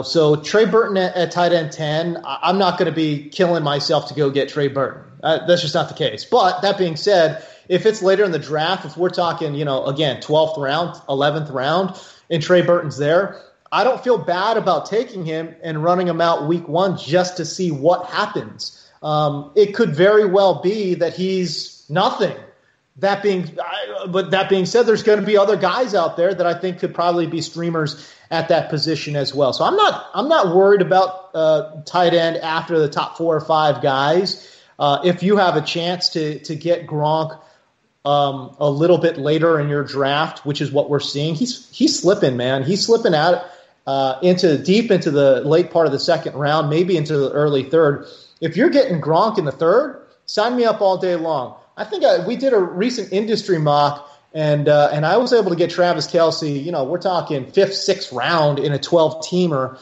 So Trey Burton at tight end 10, I'm not going to be killing myself to go get Trey Burton. That's just not the case. But that being said, if it's later in the draft, if we're talking, again, 12th round, 11th round, and Trey Burton's there, I don't feel bad about taking him and running him out week 1 just to see what happens. It could very well be that he's nothing. That being said, there's going to be other guys out there that I think could probably be streamers at that position as well. So I'm not worried about tight end after the top 4 or 5 guys. If you have a chance to get Gronk a little bit later in your draft, which is what we're seeing, he's slipping, man. He's slipping out deep into the late part of the second round, maybe into the early third. If you're getting Gronk in the third, sign me up all day long. I think we did a recent industry mock, and I was able to get Travis Kelce. We're talking 5th, 6th round in a 12-teamer.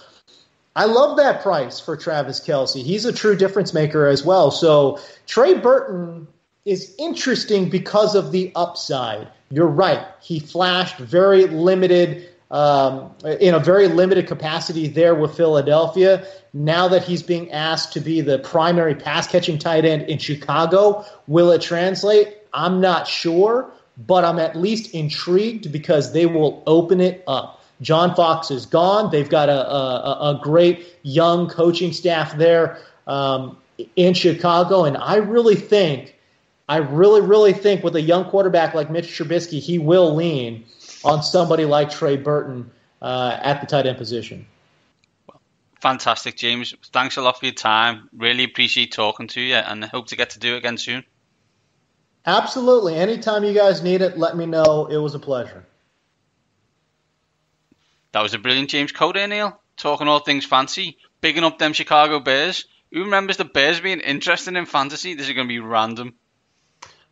I love that price for Travis Kelce. He's a true difference maker as well. So Trey Burton is interesting because of the upside. You're right. He flashed very limited in a very limited capacity there with Philadelphia. Now that he's being asked to be the primary pass-catching tight end in Chicago, will it translate? I'm not sure, but I'm at least intrigued because they will open it up. John Fox is gone. They've got a great young coaching staff there in Chicago, and I really think with a young quarterback like Mitch Trubisky, he will lean on somebody like Trey Burton at the tight end position. Fantastic, James. Thanks a lot for your time. Really appreciate talking to you, and hope to get to do it again soon. Absolutely. Anytime you guys need it, let me know. It was a pleasure. That was a brilliant James Koh there, Neil. Talking all things fancy. Bigging up them Chicago Bears. Who remembers the Bears being interested in fantasy? This is going to be random.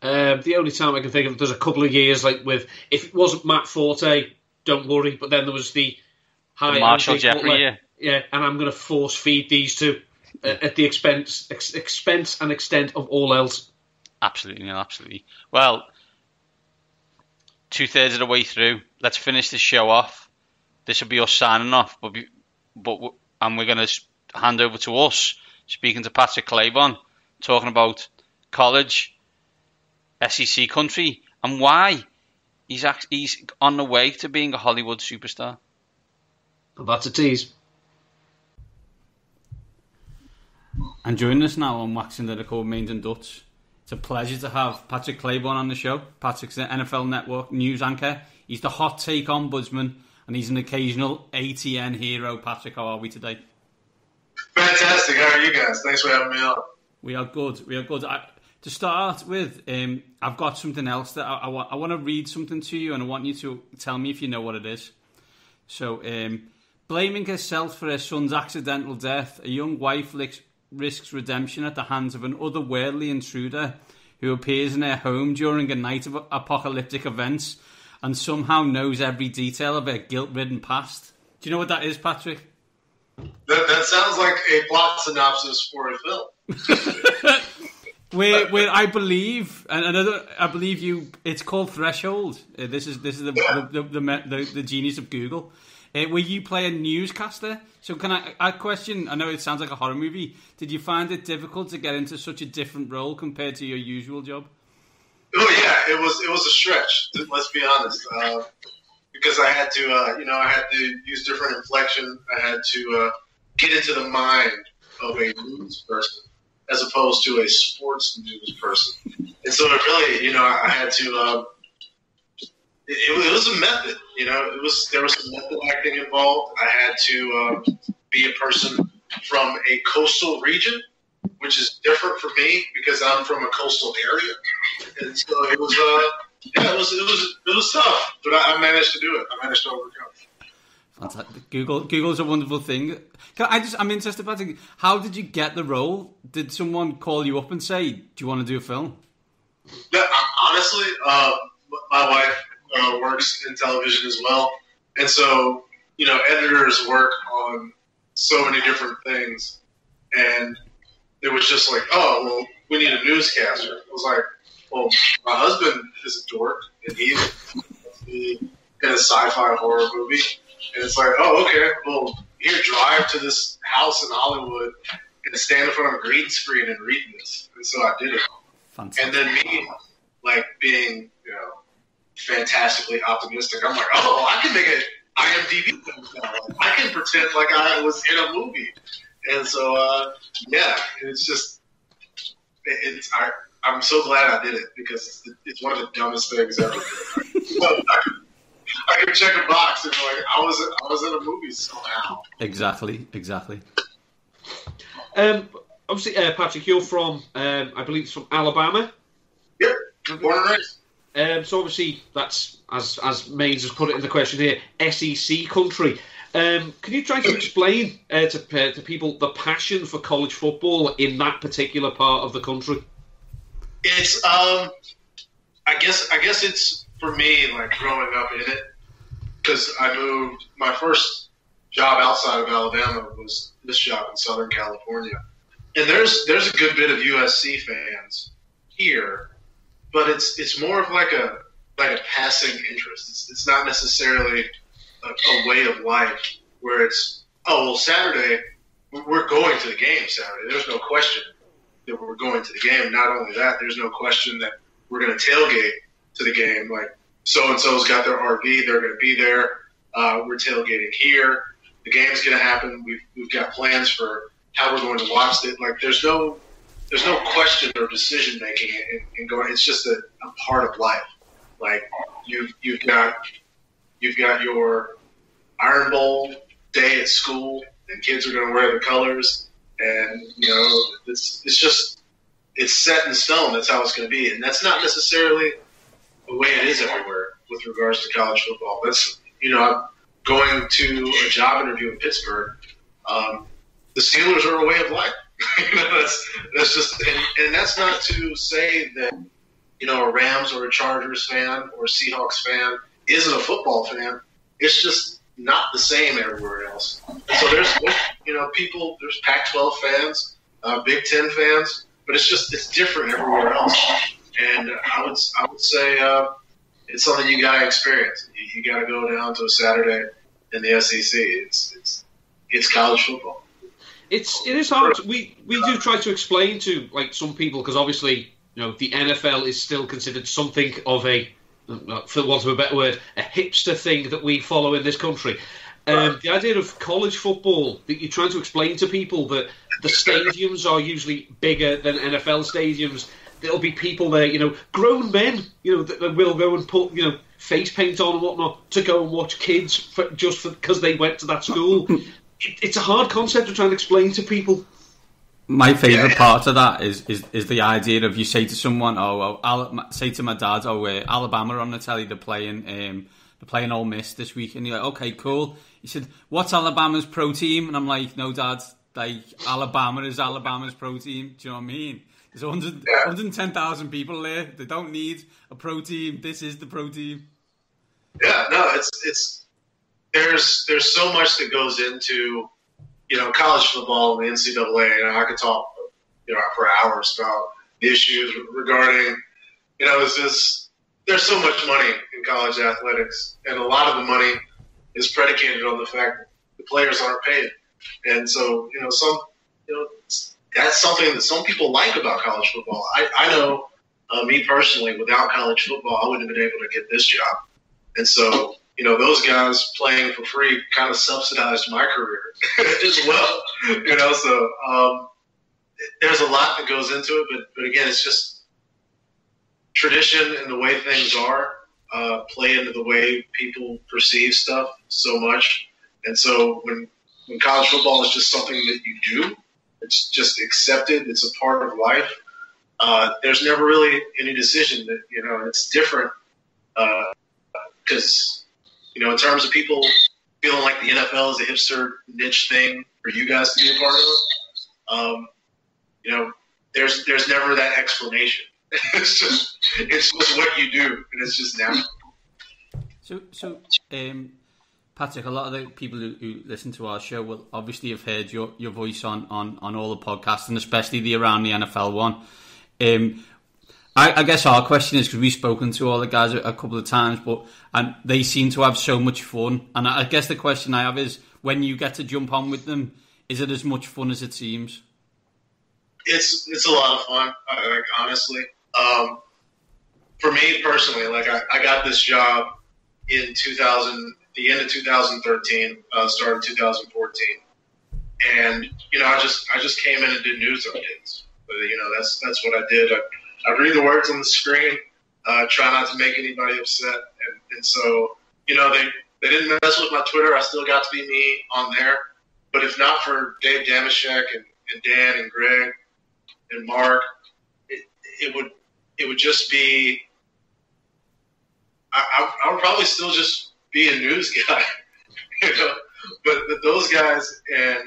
The only time I can think of, there's a couple of years, like if it wasn't Matt Forte, don't worry. But then there was the Marshall Jeffrey, yeah, and I'm going to force feed these two at the expense and extent of all else. Absolutely, Neil, absolutely. Well, 2/3 of the way through. Let's finish this show off. This will be us signing off, and we're going to hand over to us, speaking to Patrick Claybon, talking about college, SEC country, and why he's on the way to being a Hollywood superstar. Well, that's a tease. And joining us now on Waxing Lyrical, Mains and Dutch, it's a pleasure to have Patrick Claybon on the show. Patrick's the NFL Network news anchor. He's the hot take ombudsman, and he's an occasional ATN hero. Patrick, how are we today? Fantastic. How are you guys? Thanks for having me on. We are good. To start with, I've got something else that I want to read something to you, and I want you to tell me if you know what it is. So, blaming herself for her son's accidental death, a young wife risks redemption at the hands of an otherworldly intruder who appears in her home during a night of apocalyptic events and somehow knows every detail of her guilt-ridden past. Do you know what that is, Patrick? That sounds like a plot synopsis for a film. Where I believe, I believe you. It's called Threshold. This is the genius of Google. Where you play a newscaster. So can I question? I know it sounds like a horror movie. Did you find it difficult to get into such a different role compared to your usual job? Oh yeah, it was a stretch. Let's be honest, because I had to, I had to use different inflection. I had to get into the mind of a news person as opposed to a sports news person, and so it really, I had to. It was a method, there was some method acting involved. I had to be a person from a coastal region, which is different for me because I'm from a coastal area, and so it was it was tough, but I managed to do it. I managed to overcome. Fantastic. Google's a wonderful thing. I'm interested, Patrick. How did you get the role? Did someone call you up and say, "Do you want to do a film?" Yeah, honestly, my wife works in television as well, and so editors work on so many different things, and it was just like, oh well, we need a newscaster. I was like, well, my husband is a dork, and he's in a sci-fi horror movie, and it's like, oh okay, well here, drive to this house in Hollywood and stand in front of a green screen and read this, and so I did it. Fantastic. And then me, like being, fantastically optimistic. I'm like, oh, I can make an IMDb film now. I can pretend like I was in a movie. And so, it's just, I'm so glad I did it because it's one of the dumbest things ever. I could check a box and be like, I was in a movie somehow. Exactly. Obviously, Patrick, you're from, I believe it's from Alabama. Yep, born and raised. So obviously, that's, as Maines has put it in the question here, SEC country. Can you try to explain to people the passion for college football in that particular part of the country? It's, I guess it's, for me, like, growing up in it, because I moved, my first job outside of Alabama was this job in Southern California. And there's a good bit of USC fans here, but it's more of like a passing interest. It's not necessarily a way of life where it's, Saturday, we're going to the game Saturday. There's no question that we're going to the game. Not only that, there's no question that we're going to tailgate to the game. Like, so-and-so's got their RV. They're going to be there. We're tailgating here. The game's going to happen. We've got plans for how we're going to watch it. Like, there's no question or decision making in going. It's just a part of life. Like, you've got your Iron Bowl day at school, and kids are going to wear the colors, and it's set in stone. That's how it's going to be, and that's not necessarily the way it is everywhere with regards to college football. That's I'm going to a job interview in Pittsburgh. The Steelers are a way of life. That's just, and that's not to say that a Rams or a Chargers fan or a Seahawks fan isn't a football fan. It's just not the same everywhere else. And so there's people, there's Pac-12 fans, Big Ten fans, but it's different everywhere else. And I would say it's something you gotta experience. You gotta go down to a Saturday in the SEC. It's college football. It is hard. We do try to explain to some people, because obviously the NFL is still considered something of a, for want of a better word, a hipster thing that we follow in this country. The idea of college football, that you're trying to explain to people that the stadiums are usually bigger than NFL stadiums. There'll be people there, grown men, that will go and put, face paint on and whatnot to go and watch kids because they went to that school. It's a hard concept to try and explain to people. My favourite part of that is the idea of, you say to someone, say to my dad, Alabama are on the telly, they're playing Ole Miss this week, and you're like, okay, cool. He said, what's Alabama's pro team? And I'm like, no, Dad, Alabama is Alabama's pro team. Do you know what I mean? There's 110,000 people there. They don't need a pro team. This is the pro team. Yeah, no, it's there's so much that goes into college football and the NCAA. I could talk for hours about the issues regarding there's so much money in college athletics, and a lot of the money is predicated on the fact that the players aren't paid, and so that's something that some people like about college football. I know, me personally, without college football, I wouldn't have been able to get this job. And so, those guys playing for free kind of subsidized my career as well. So there's a lot that goes into it. But again, it's just tradition and the way things are play into the way people perceive stuff so much. And so when college football is just something that you do, it's just accepted. It's a part of life. There's never really any decision that, it's different. Because, in terms of people feeling like the NFL is a hipster niche thing for you guys to be a part of, there's never that explanation. It's just what you do, and it's just natural. So, Patrick, a lot of the people who listen to our show will obviously have heard your voice on all the podcasts, and especially the Around the NFL one. I guess our question is, because we've spoken to all the guys a couple of times, and they seem to have so much fun. And I guess the question I have is, when you get to jump on with them, is it as much fun as it seems? It's a lot of fun, honestly. for me personally, like I got this job in 2000, the end of 2013, started 2014, and I just came in and did news updates. But, that's what I did. I'd read the words on the screen, try not to make anybody upset, and so they didn't mess with my Twitter. I still got to be me on there. But if not for Dave Damashek and Dan and Greg and Mark, it would just be. I would probably still just be a news guy, But those guys and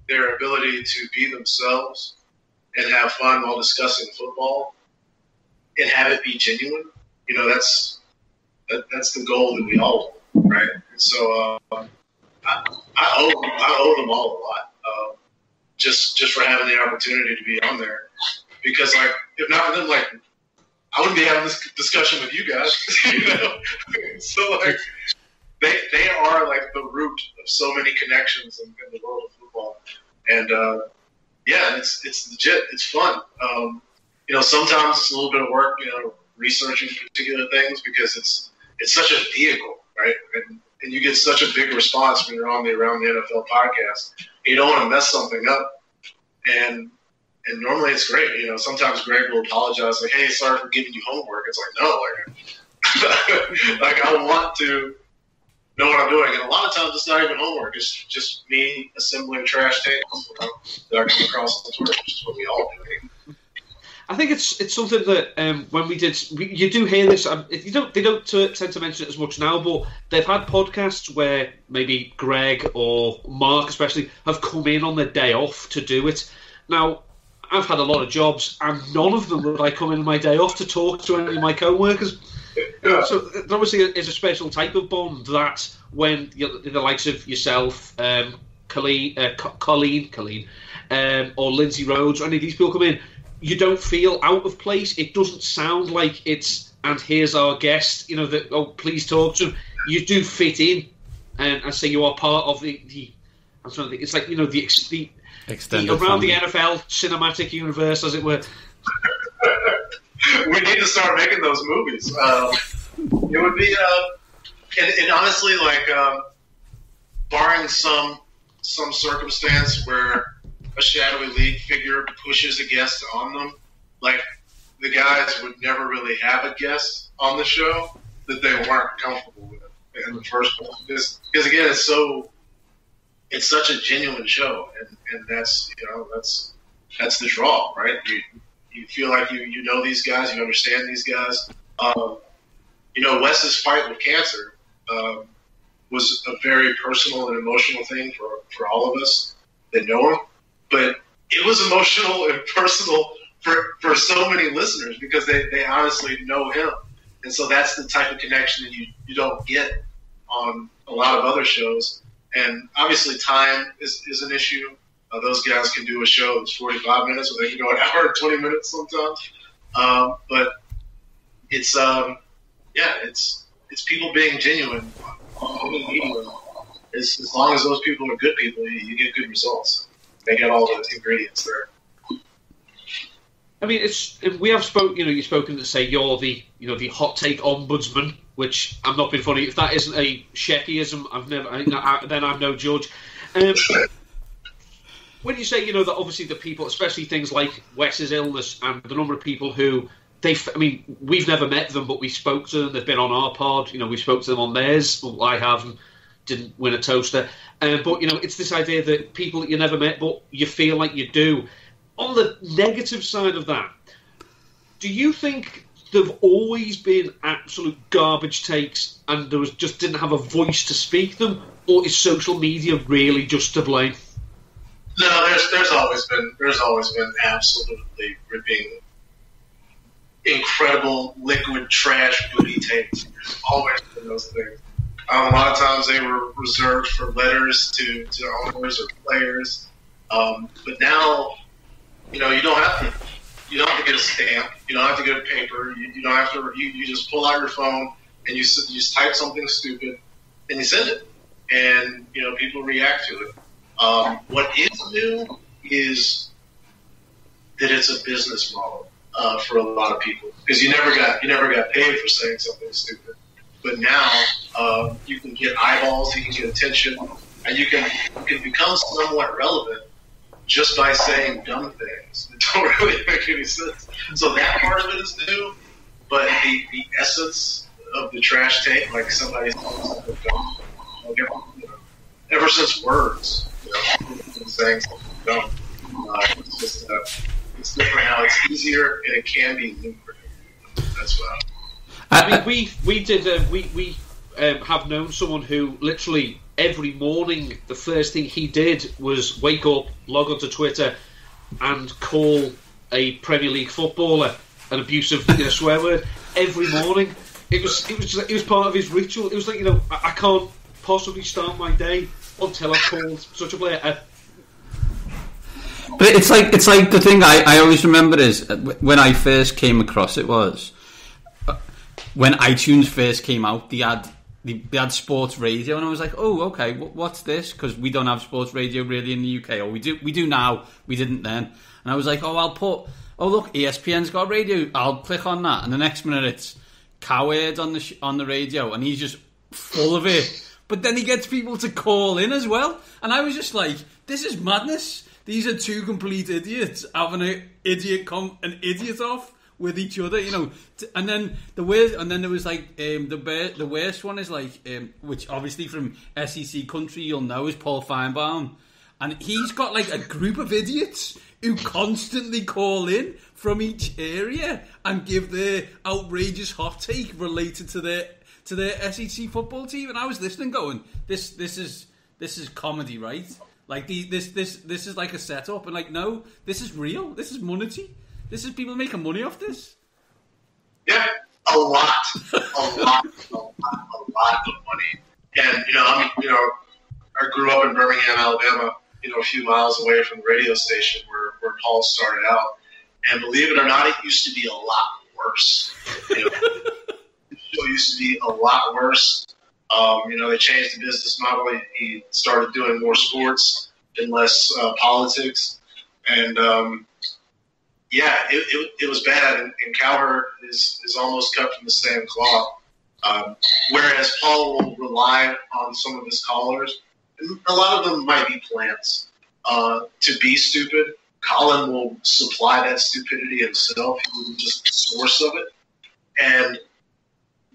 their ability to be themselves and have fun while discussing football and have it be genuine, that's the goal that we all want, right? And so I owe them all a lot, just for having the opportunity to be on there. Because if not for them, I wouldn't be having this discussion with you guys, So they are the root of so many connections in the world of football, and it's legit. It's fun. Sometimes it's a little bit of work, researching particular things because it's such a vehicle, right? And you get such a big response when you're on the Around the NFL podcast. You don't want to mess something up, and normally it's great. Sometimes Greg will apologize, hey, sorry for giving you homework. It's no, I want to know what I'm doing. And a lot of times it's not even homework. It's just me assembling trash tapes that I come across on Twitter, which is what we all do. I think it's something that when you do hear this. They don't tend to mention it as much now, but they've had podcasts where maybe Greg or Mark especially have come in on their day off to do it. Now, I've had a lot of jobs, and none of them would I come in on my day off to talk to any of my co-workers. Yeah. So there obviously is a special type of bond that when the likes of yourself, Colleen, or Lindsay Rhodes, or any of these people come in, you don't feel out of place. It doesn't sound like it's, and here's our guest, please talk to him. You do fit in, and I say you are part of the I'm trying to think, it's the extended around family. The NFL cinematic universe, as it were. We need to start making those movies. It would be, and honestly, barring some circumstance where a shadowy league figure pushes a guest on them, the guys would never really have a guest on the show that they weren't comfortable with in the first place. Because again, it's such a genuine show, and that's the draw, right? You feel like you know these guys, you understand these guys. Wes's fight with cancer was a very personal and emotional thing for all of us that know him. But it was emotional and personal for so many listeners because they honestly know him. And so that's the type of connection that you don't get on a lot of other shows. And obviously time is an issue. Those guys can do a show that's 45 minutes, or they can go an hour and 20 minutes sometimes. But it's people being genuine on the medium. As long as those people are good people, you get good results. They get all the ingredients there. I mean, we have you've spoken to say you're the hot take ombudsman, which I'm not being funny. If that isn't a Sheckyism, then I'm no judge. When you say, that obviously the people, especially things like Wes's illness and the number of people who we've never met them, but we spoke to them. They've been on our pod. We spoke to them on theirs. Well, I haven't. Didn't win a toaster. But, it's this idea that people that you never met, but you feel like you do. On the negative side of that, do you think there've always been absolute garbage takes and there just didn't have a voice to speak them? Or is social media really just to blame? No, there's always been absolutely ripping, incredible liquid trash booty takes. There's always been those things. A lot of times they were reserved for letters to owners or players. But now, you don't have to get a stamp. You don't have to get a paper. You don't have to. You just pull out your phone and you just type something stupid and you send it, and people react to it. What is new is that it's a business model. for a lot of people because you never got paid for saying something stupid. But now you can get eyeballs, you can get attention, and you can become somewhat relevant just by saying dumb things that don't really make any sense. So that part of it is new, but the essence of the trash tape, like somebody saying something dumb, ever since words, saying something dumb, it's just it's different how it's easier and it can be lucrative. That's what I mean, we have known someone who literally every morning the first thing he did was wake up, log onto Twitter, and call a Premier League footballer an abusive swear word every morning. It was part of his ritual. It was like I can't possibly start my day until I've called such a player. But it's like the thing I always remember is when I first came across it was when iTunes first came out. They had sports radio, and I was like, oh, okay, what's this? Because we don't have sports radio really in the UK, or we do now. We didn't then, and I was like, oh look, ESPN's got radio. I'll click on that, and the next minute it's Coward on the radio, and he's just full of it. But then he gets people to call in as well, and I was just like, this is madness. These are two complete idiots having an idiot off with each other, and then there was like the worst one is like which obviously from SEC country you'll know is Paul Feinbaum, and he's got like a group of idiots who constantly call in from each area and give their outrageous hot take related to their SEC football team, and I was listening going, this is comedy, right? Like this is like a setup, and like no, this is real, this is money. This is people making money off this. Yeah, a lot of money. And I grew up in Birmingham, Alabama. A few miles away from the radio station where Paul started out. And believe it or not, it used to be a lot worse. The show used to be a lot worse. They changed the business model. He started doing more sports and less politics. And it was bad, and Cowherd is almost cut from the same cloth. Whereas Paul will rely on some of his callers, and a lot of them might be plants, to be stupid. Colin will supply that stupidity himself. He will just the source of it. And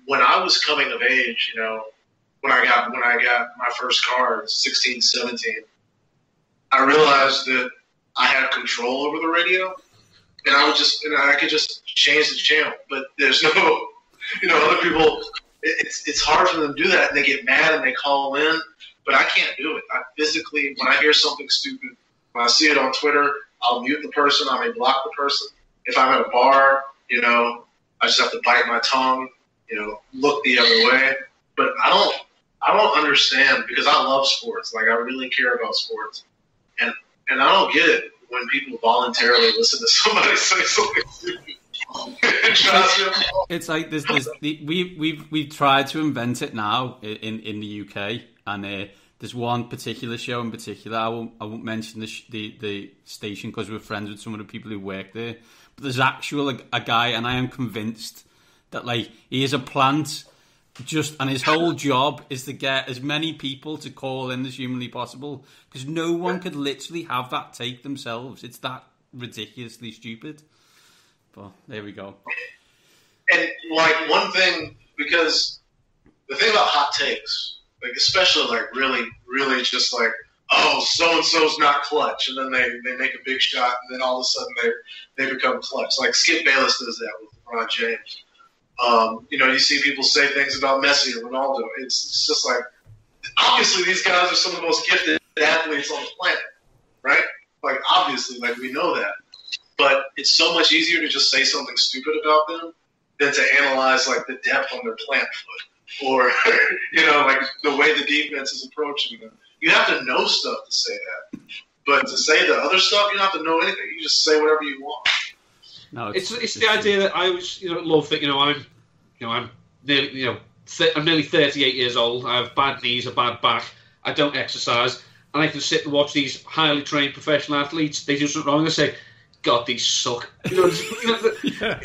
when I was coming of age, when I got my first car, 16, 17, I realized that I had control over the radio. And I could just change the channel, but there's no, other people. It's hard for them to do that, and they get mad and they call in. But I can't do it. I physically, when I hear something stupid, when I see it on Twitter, I'll mute the person. I may block the person. If I'm at a bar, I just have to bite my tongue. Look the other way. But I don't understand because I love sports. Like I really care about sports, and I don't get it when people voluntarily listen to somebody say something stupid. It's like we've tried to invent it now in the UK, and there's one particular show in particular. I won't mention the station because we're friends with some of the people who work there. But there's a guy, and I am convinced that like he is a plant. And his whole job is to get as many people to call in as humanly possible because no one could literally have that take themselves. It's that ridiculously stupid. But there we go. And like one thing, because the thing about hot takes, like especially like really, really just like, oh, so and so's not clutch, and then they make a big shot, and then all of a sudden they become clutch. Like Skip Bayless does that with LeBron James. You see people say things about Messi or Ronaldo. It's just like, obviously these guys are some of the most gifted athletes on the planet, right? Like, obviously, like we know that. But it's so much easier to just say something stupid about them than to analyze, like, the depth on their plant foot or, like the way the defense is approaching them. You have to know stuff to say that. But to say the other stuff, you don't have to know anything. You just say whatever you want. No, it's the idea that I always love that I'm nearly 38 years old. I have bad knees, a bad back. I don't exercise, and I can sit and watch these highly trained professional athletes. They do something wrong. They say, God, these suck. The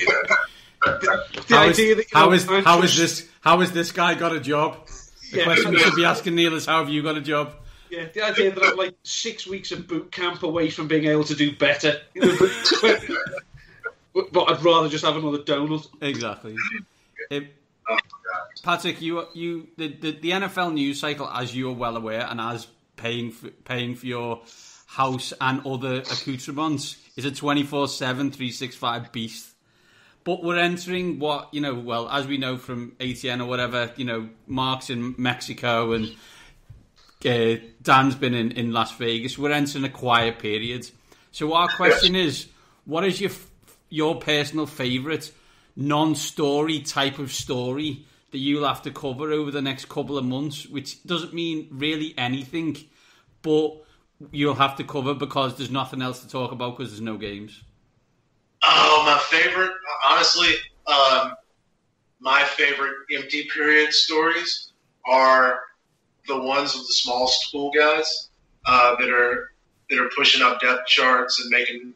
idea that how has this guy got a job? The question we should be asking Neil is, how have you got a job? Yeah, the idea that I'm like 6 weeks of boot camp away from being able to do better. But I'd rather just have another donut. Exactly. Patrick, the NFL news cycle, as you are well aware, and as paying for your house and other accoutrements, is a 24/7, 365 beast. But we're entering what, as we know from ATN or whatever, Mark's in Mexico and Dan's been in Las Vegas. We're entering a quiet period. So our question is, what is your personal favourite non-story type of story that you'll have to cover over the next couple of months, which doesn't mean really anything, but you'll have to cover because there's nothing else to talk about because there's no games? Oh, my favorite, honestly, my favorite empty period stories are the ones with the small school guys that are pushing up depth charts and making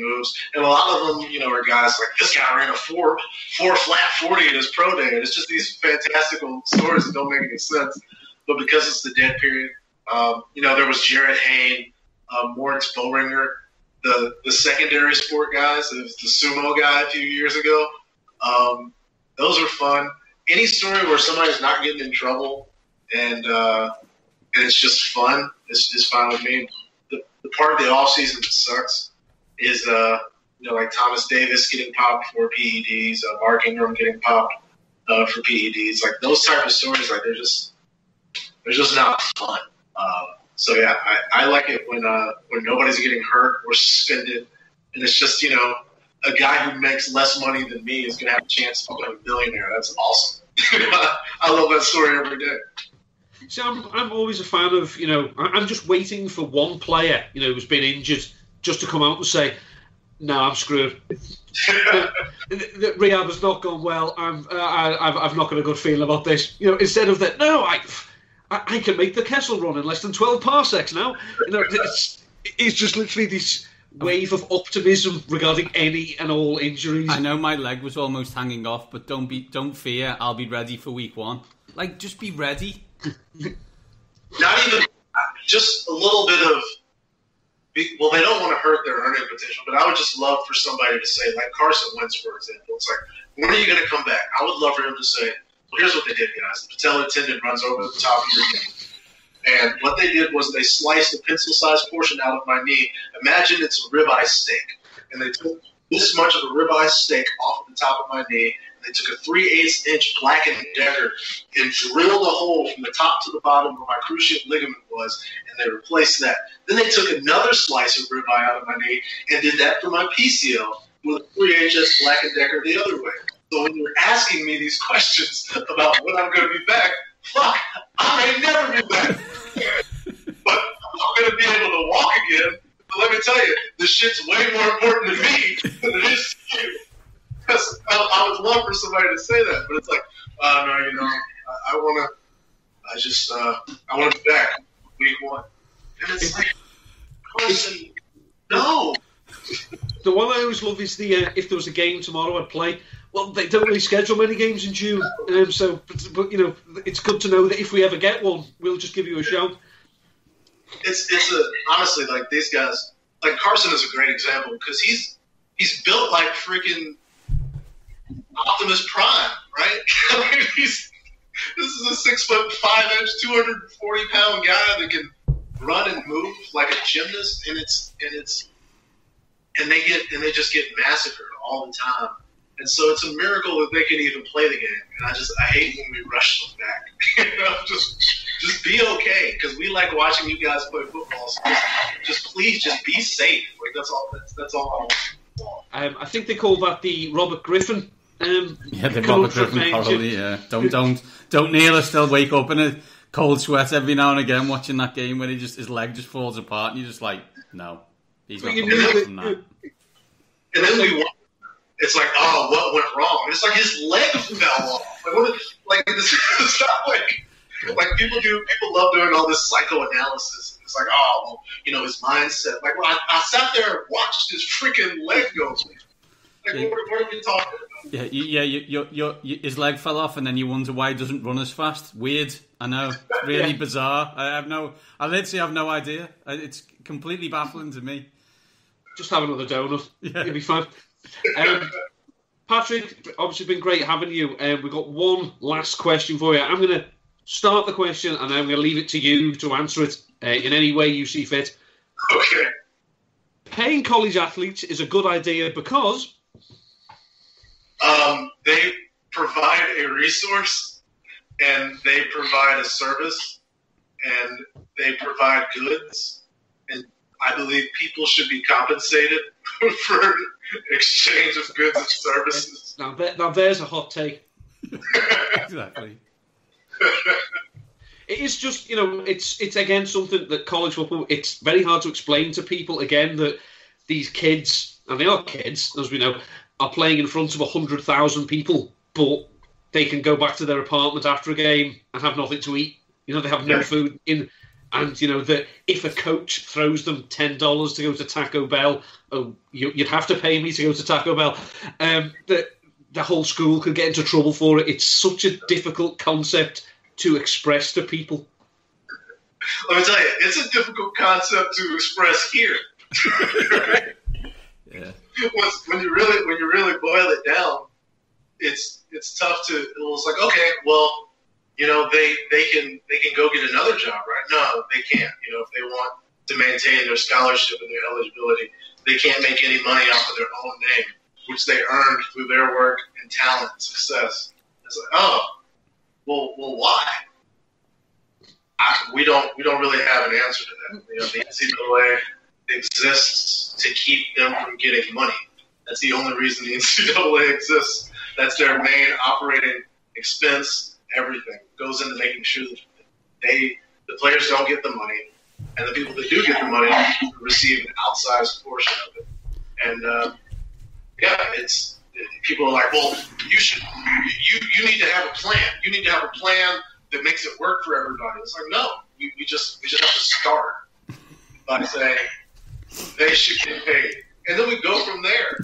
moves. And a lot of them, are guys like, this guy ran a four flat 40 in his pro day. And it's just these fantastical stories that don't make any sense. But because it's the dead period, there was Jarrett Hayne, Moritz Boehringer, the secondary sport guys, the sumo guy a few years ago. Those are fun. Any story where somebody's not getting in trouble and it's just fun is fine with me. The part of the off season that sucks is like Thomas Davis getting popped for PEDs, Mark Ingram getting popped for PEDs. Like those type of stories, like they're just not fun. So yeah, I like it when nobody's getting hurt or suspended, and it's just a guy who makes less money than me is going to have a chance to become a billionaire. That's awesome. I love that story every day. See, I'm always a fan of, I'm just waiting for one player, who's been injured, just to come out and say, no, I'm screwed. The rehab has not gone well. I've not got a good feeling about this. Instead of that, no, I can make the Kessel run in less than 12 parsecs now. It's just literally this wave of optimism regarding any and all injuries. I know my leg was almost hanging off, but don't fear, I'll be ready for week 1. Like, just be ready. Not even just a little bit of. Well, they don't want to hurt their earning potential, but I would just love for somebody to say, like Carson Wentz, for example. It's like, when are you going to come back? I would love for him to say, well, here's what they did, guys. The patellar tendon runs over the top of your knee. And what they did was they sliced a pencil-sized portion out of my knee. Imagine it's a ribeye steak. And they took this much of a ribeye steak off the top of my knee. They took a 3/8-inch Black & Decker and drilled a hole from the top to the bottom where my cruciate ligament was, and they replaced that. Then they took another slice of ribeye out of my knee and did that for my PCL with a 3HS Black & Decker the other way. So when you're asking me these questions about when I'm going to be back, fuck, I may never be back. But I'm going to be able to walk again. But let me tell you, this shit's way more important to me than it is to you. I would love for somebody to say that, but it's like, no, I want to be back week 1. And it's like, Carson, no. The one I always love is the if there was a game tomorrow I'd play. Well, they don't really schedule many games in June, but it's good to know that if we ever get one, we'll just give you a shout. Honestly, like these guys, like Carson is a great example because he's built like freaking Optimus Prime, right? This is a 6'5", 240-pound guy that can run and move like a gymnast, and they just get massacred all the time. And so it's a miracle that they can even play the game. And I hate when we rush them back. Just be okay, because we like watching you guys play football. So just please, just be safe. Like that's all I want. I think they call that the Robert Griffin. The Robert Griffin probably. Yeah. Don't Neil still wake up in a cold sweat every now and again watching that game when his leg just falls apart and you're just like, no, he's not coming back from that. And then we. It's like, oh, what went wrong? It's like his leg fell off. Like it's not like people love doing all this psychoanalysis. It's like, oh, well, his mindset. Like, well, I sat there and watched his freaking leg go. Like, what are we talking about? His leg fell off, and then you wonder why he doesn't run as fast. Weird, I know. It's really bizarre. I literally have no idea. It's completely baffling to me. Just have another donut. Yeah. You'll be fine. Patrick, obviously been great having you. We've got one last question for you. I'm going to start the question, and I'm going to leave it to you to answer it in any way you see fit. Okay. Paying college athletes is a good idea because... they provide a resource, and they provide a service, and they provide goods, and I believe people should be compensated for exchange of goods and services. Now there's a hot take. Exactly. It is just, it's again something that college football, it's very hard to explain to people, again, that these kids, and they are kids, as we know, are playing in front of 100,000 people, but they can go back to their apartment after a game and have nothing to eat. They have no food in. And, that if a coach throws them $10 to go to Taco Bell, you'd have to pay me to go to Taco Bell, the whole school could get into trouble for it. It's such a difficult concept to express to people. Let me tell you, it's a difficult concept to express here. Yeah. When you really boil it down, it's tough to. It's like, okay, well, they can go get another job, right? No, they can't. If they want to maintain their scholarship and their eligibility, they can't make any money off of their own name, which they earned through their work and talent and success. It's like, oh, well, why? We don't really have an answer to that. The NCAA exists to keep them from getting money. That's the only reason the NCAA exists. That's their main operating expense. Everything goes into making sure that the players don't get the money, and the people that do get the money receive an outsized portion of it. And it's people are like, well, you need to have a plan. You need to have a plan that makes it work for everybody. It's like, no, we just have to start by saying they should get paid, and then we go from there.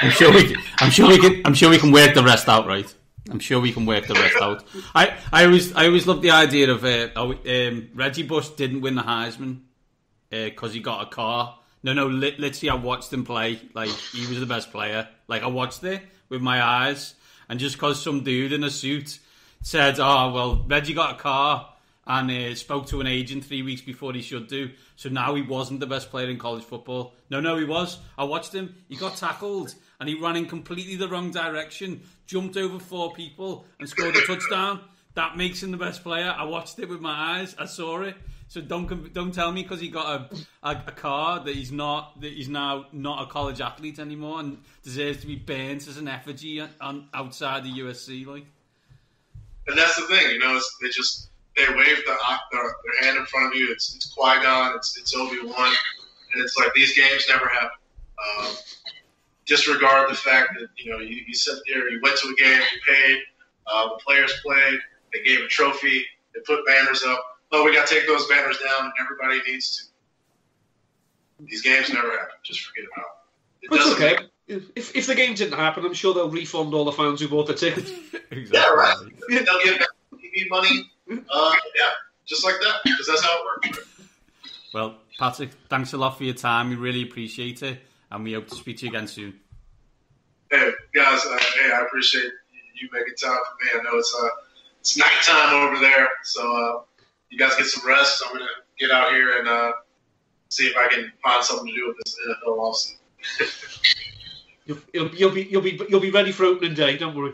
I'm sure we can work the rest out, right? I'm sure we can work the rest out. I always love the idea of Reggie Bush didn't win the Heisman because he got a car. No, literally I watched him play. Like, he was the best player. Like, I watched it with my eyes, and just because some dude in a suit said, oh, well, Reggie got a car and spoke to an agent 3 weeks before he should do, so now he wasn't the best player in college football. No, he was. I watched him. He got tackled, and he ran in completely the wrong direction, jumped over 4 people, and scored a touchdown. That makes him the best player. I watched it with my eyes. I saw it. So don't tell me because he got a car that he's now not a college athlete anymore and deserves to be burnt as an effigy outside the USC. Like. And that's the thing, they wave their hand in front of you. It's Qui-Gon, it's Obi-Wan, and it's like these games never happen. Disregard the fact that you sit there, you went to a game, you paid, the players played, they gave a trophy, they put banners up. Oh, we got to take those banners down, and everybody needs to. These games never happen. Just forget about it. But it's okay. If the game didn't happen, I'm sure they'll refund all the fans who bought the tickets. Exactly. Yeah, right. They'll get back TV money. Just like that, because that's how it works. Right? Well, Patrick, thanks a lot for your time. We really appreciate it, and we hope to speak to you again soon. Hey, guys, I appreciate you making time for me. I know it's nighttime over there, so you guys get some rest. I'm going to get out here and see if I can find something to do with this NFL offseason. You'll be ready for opening day. Don't worry.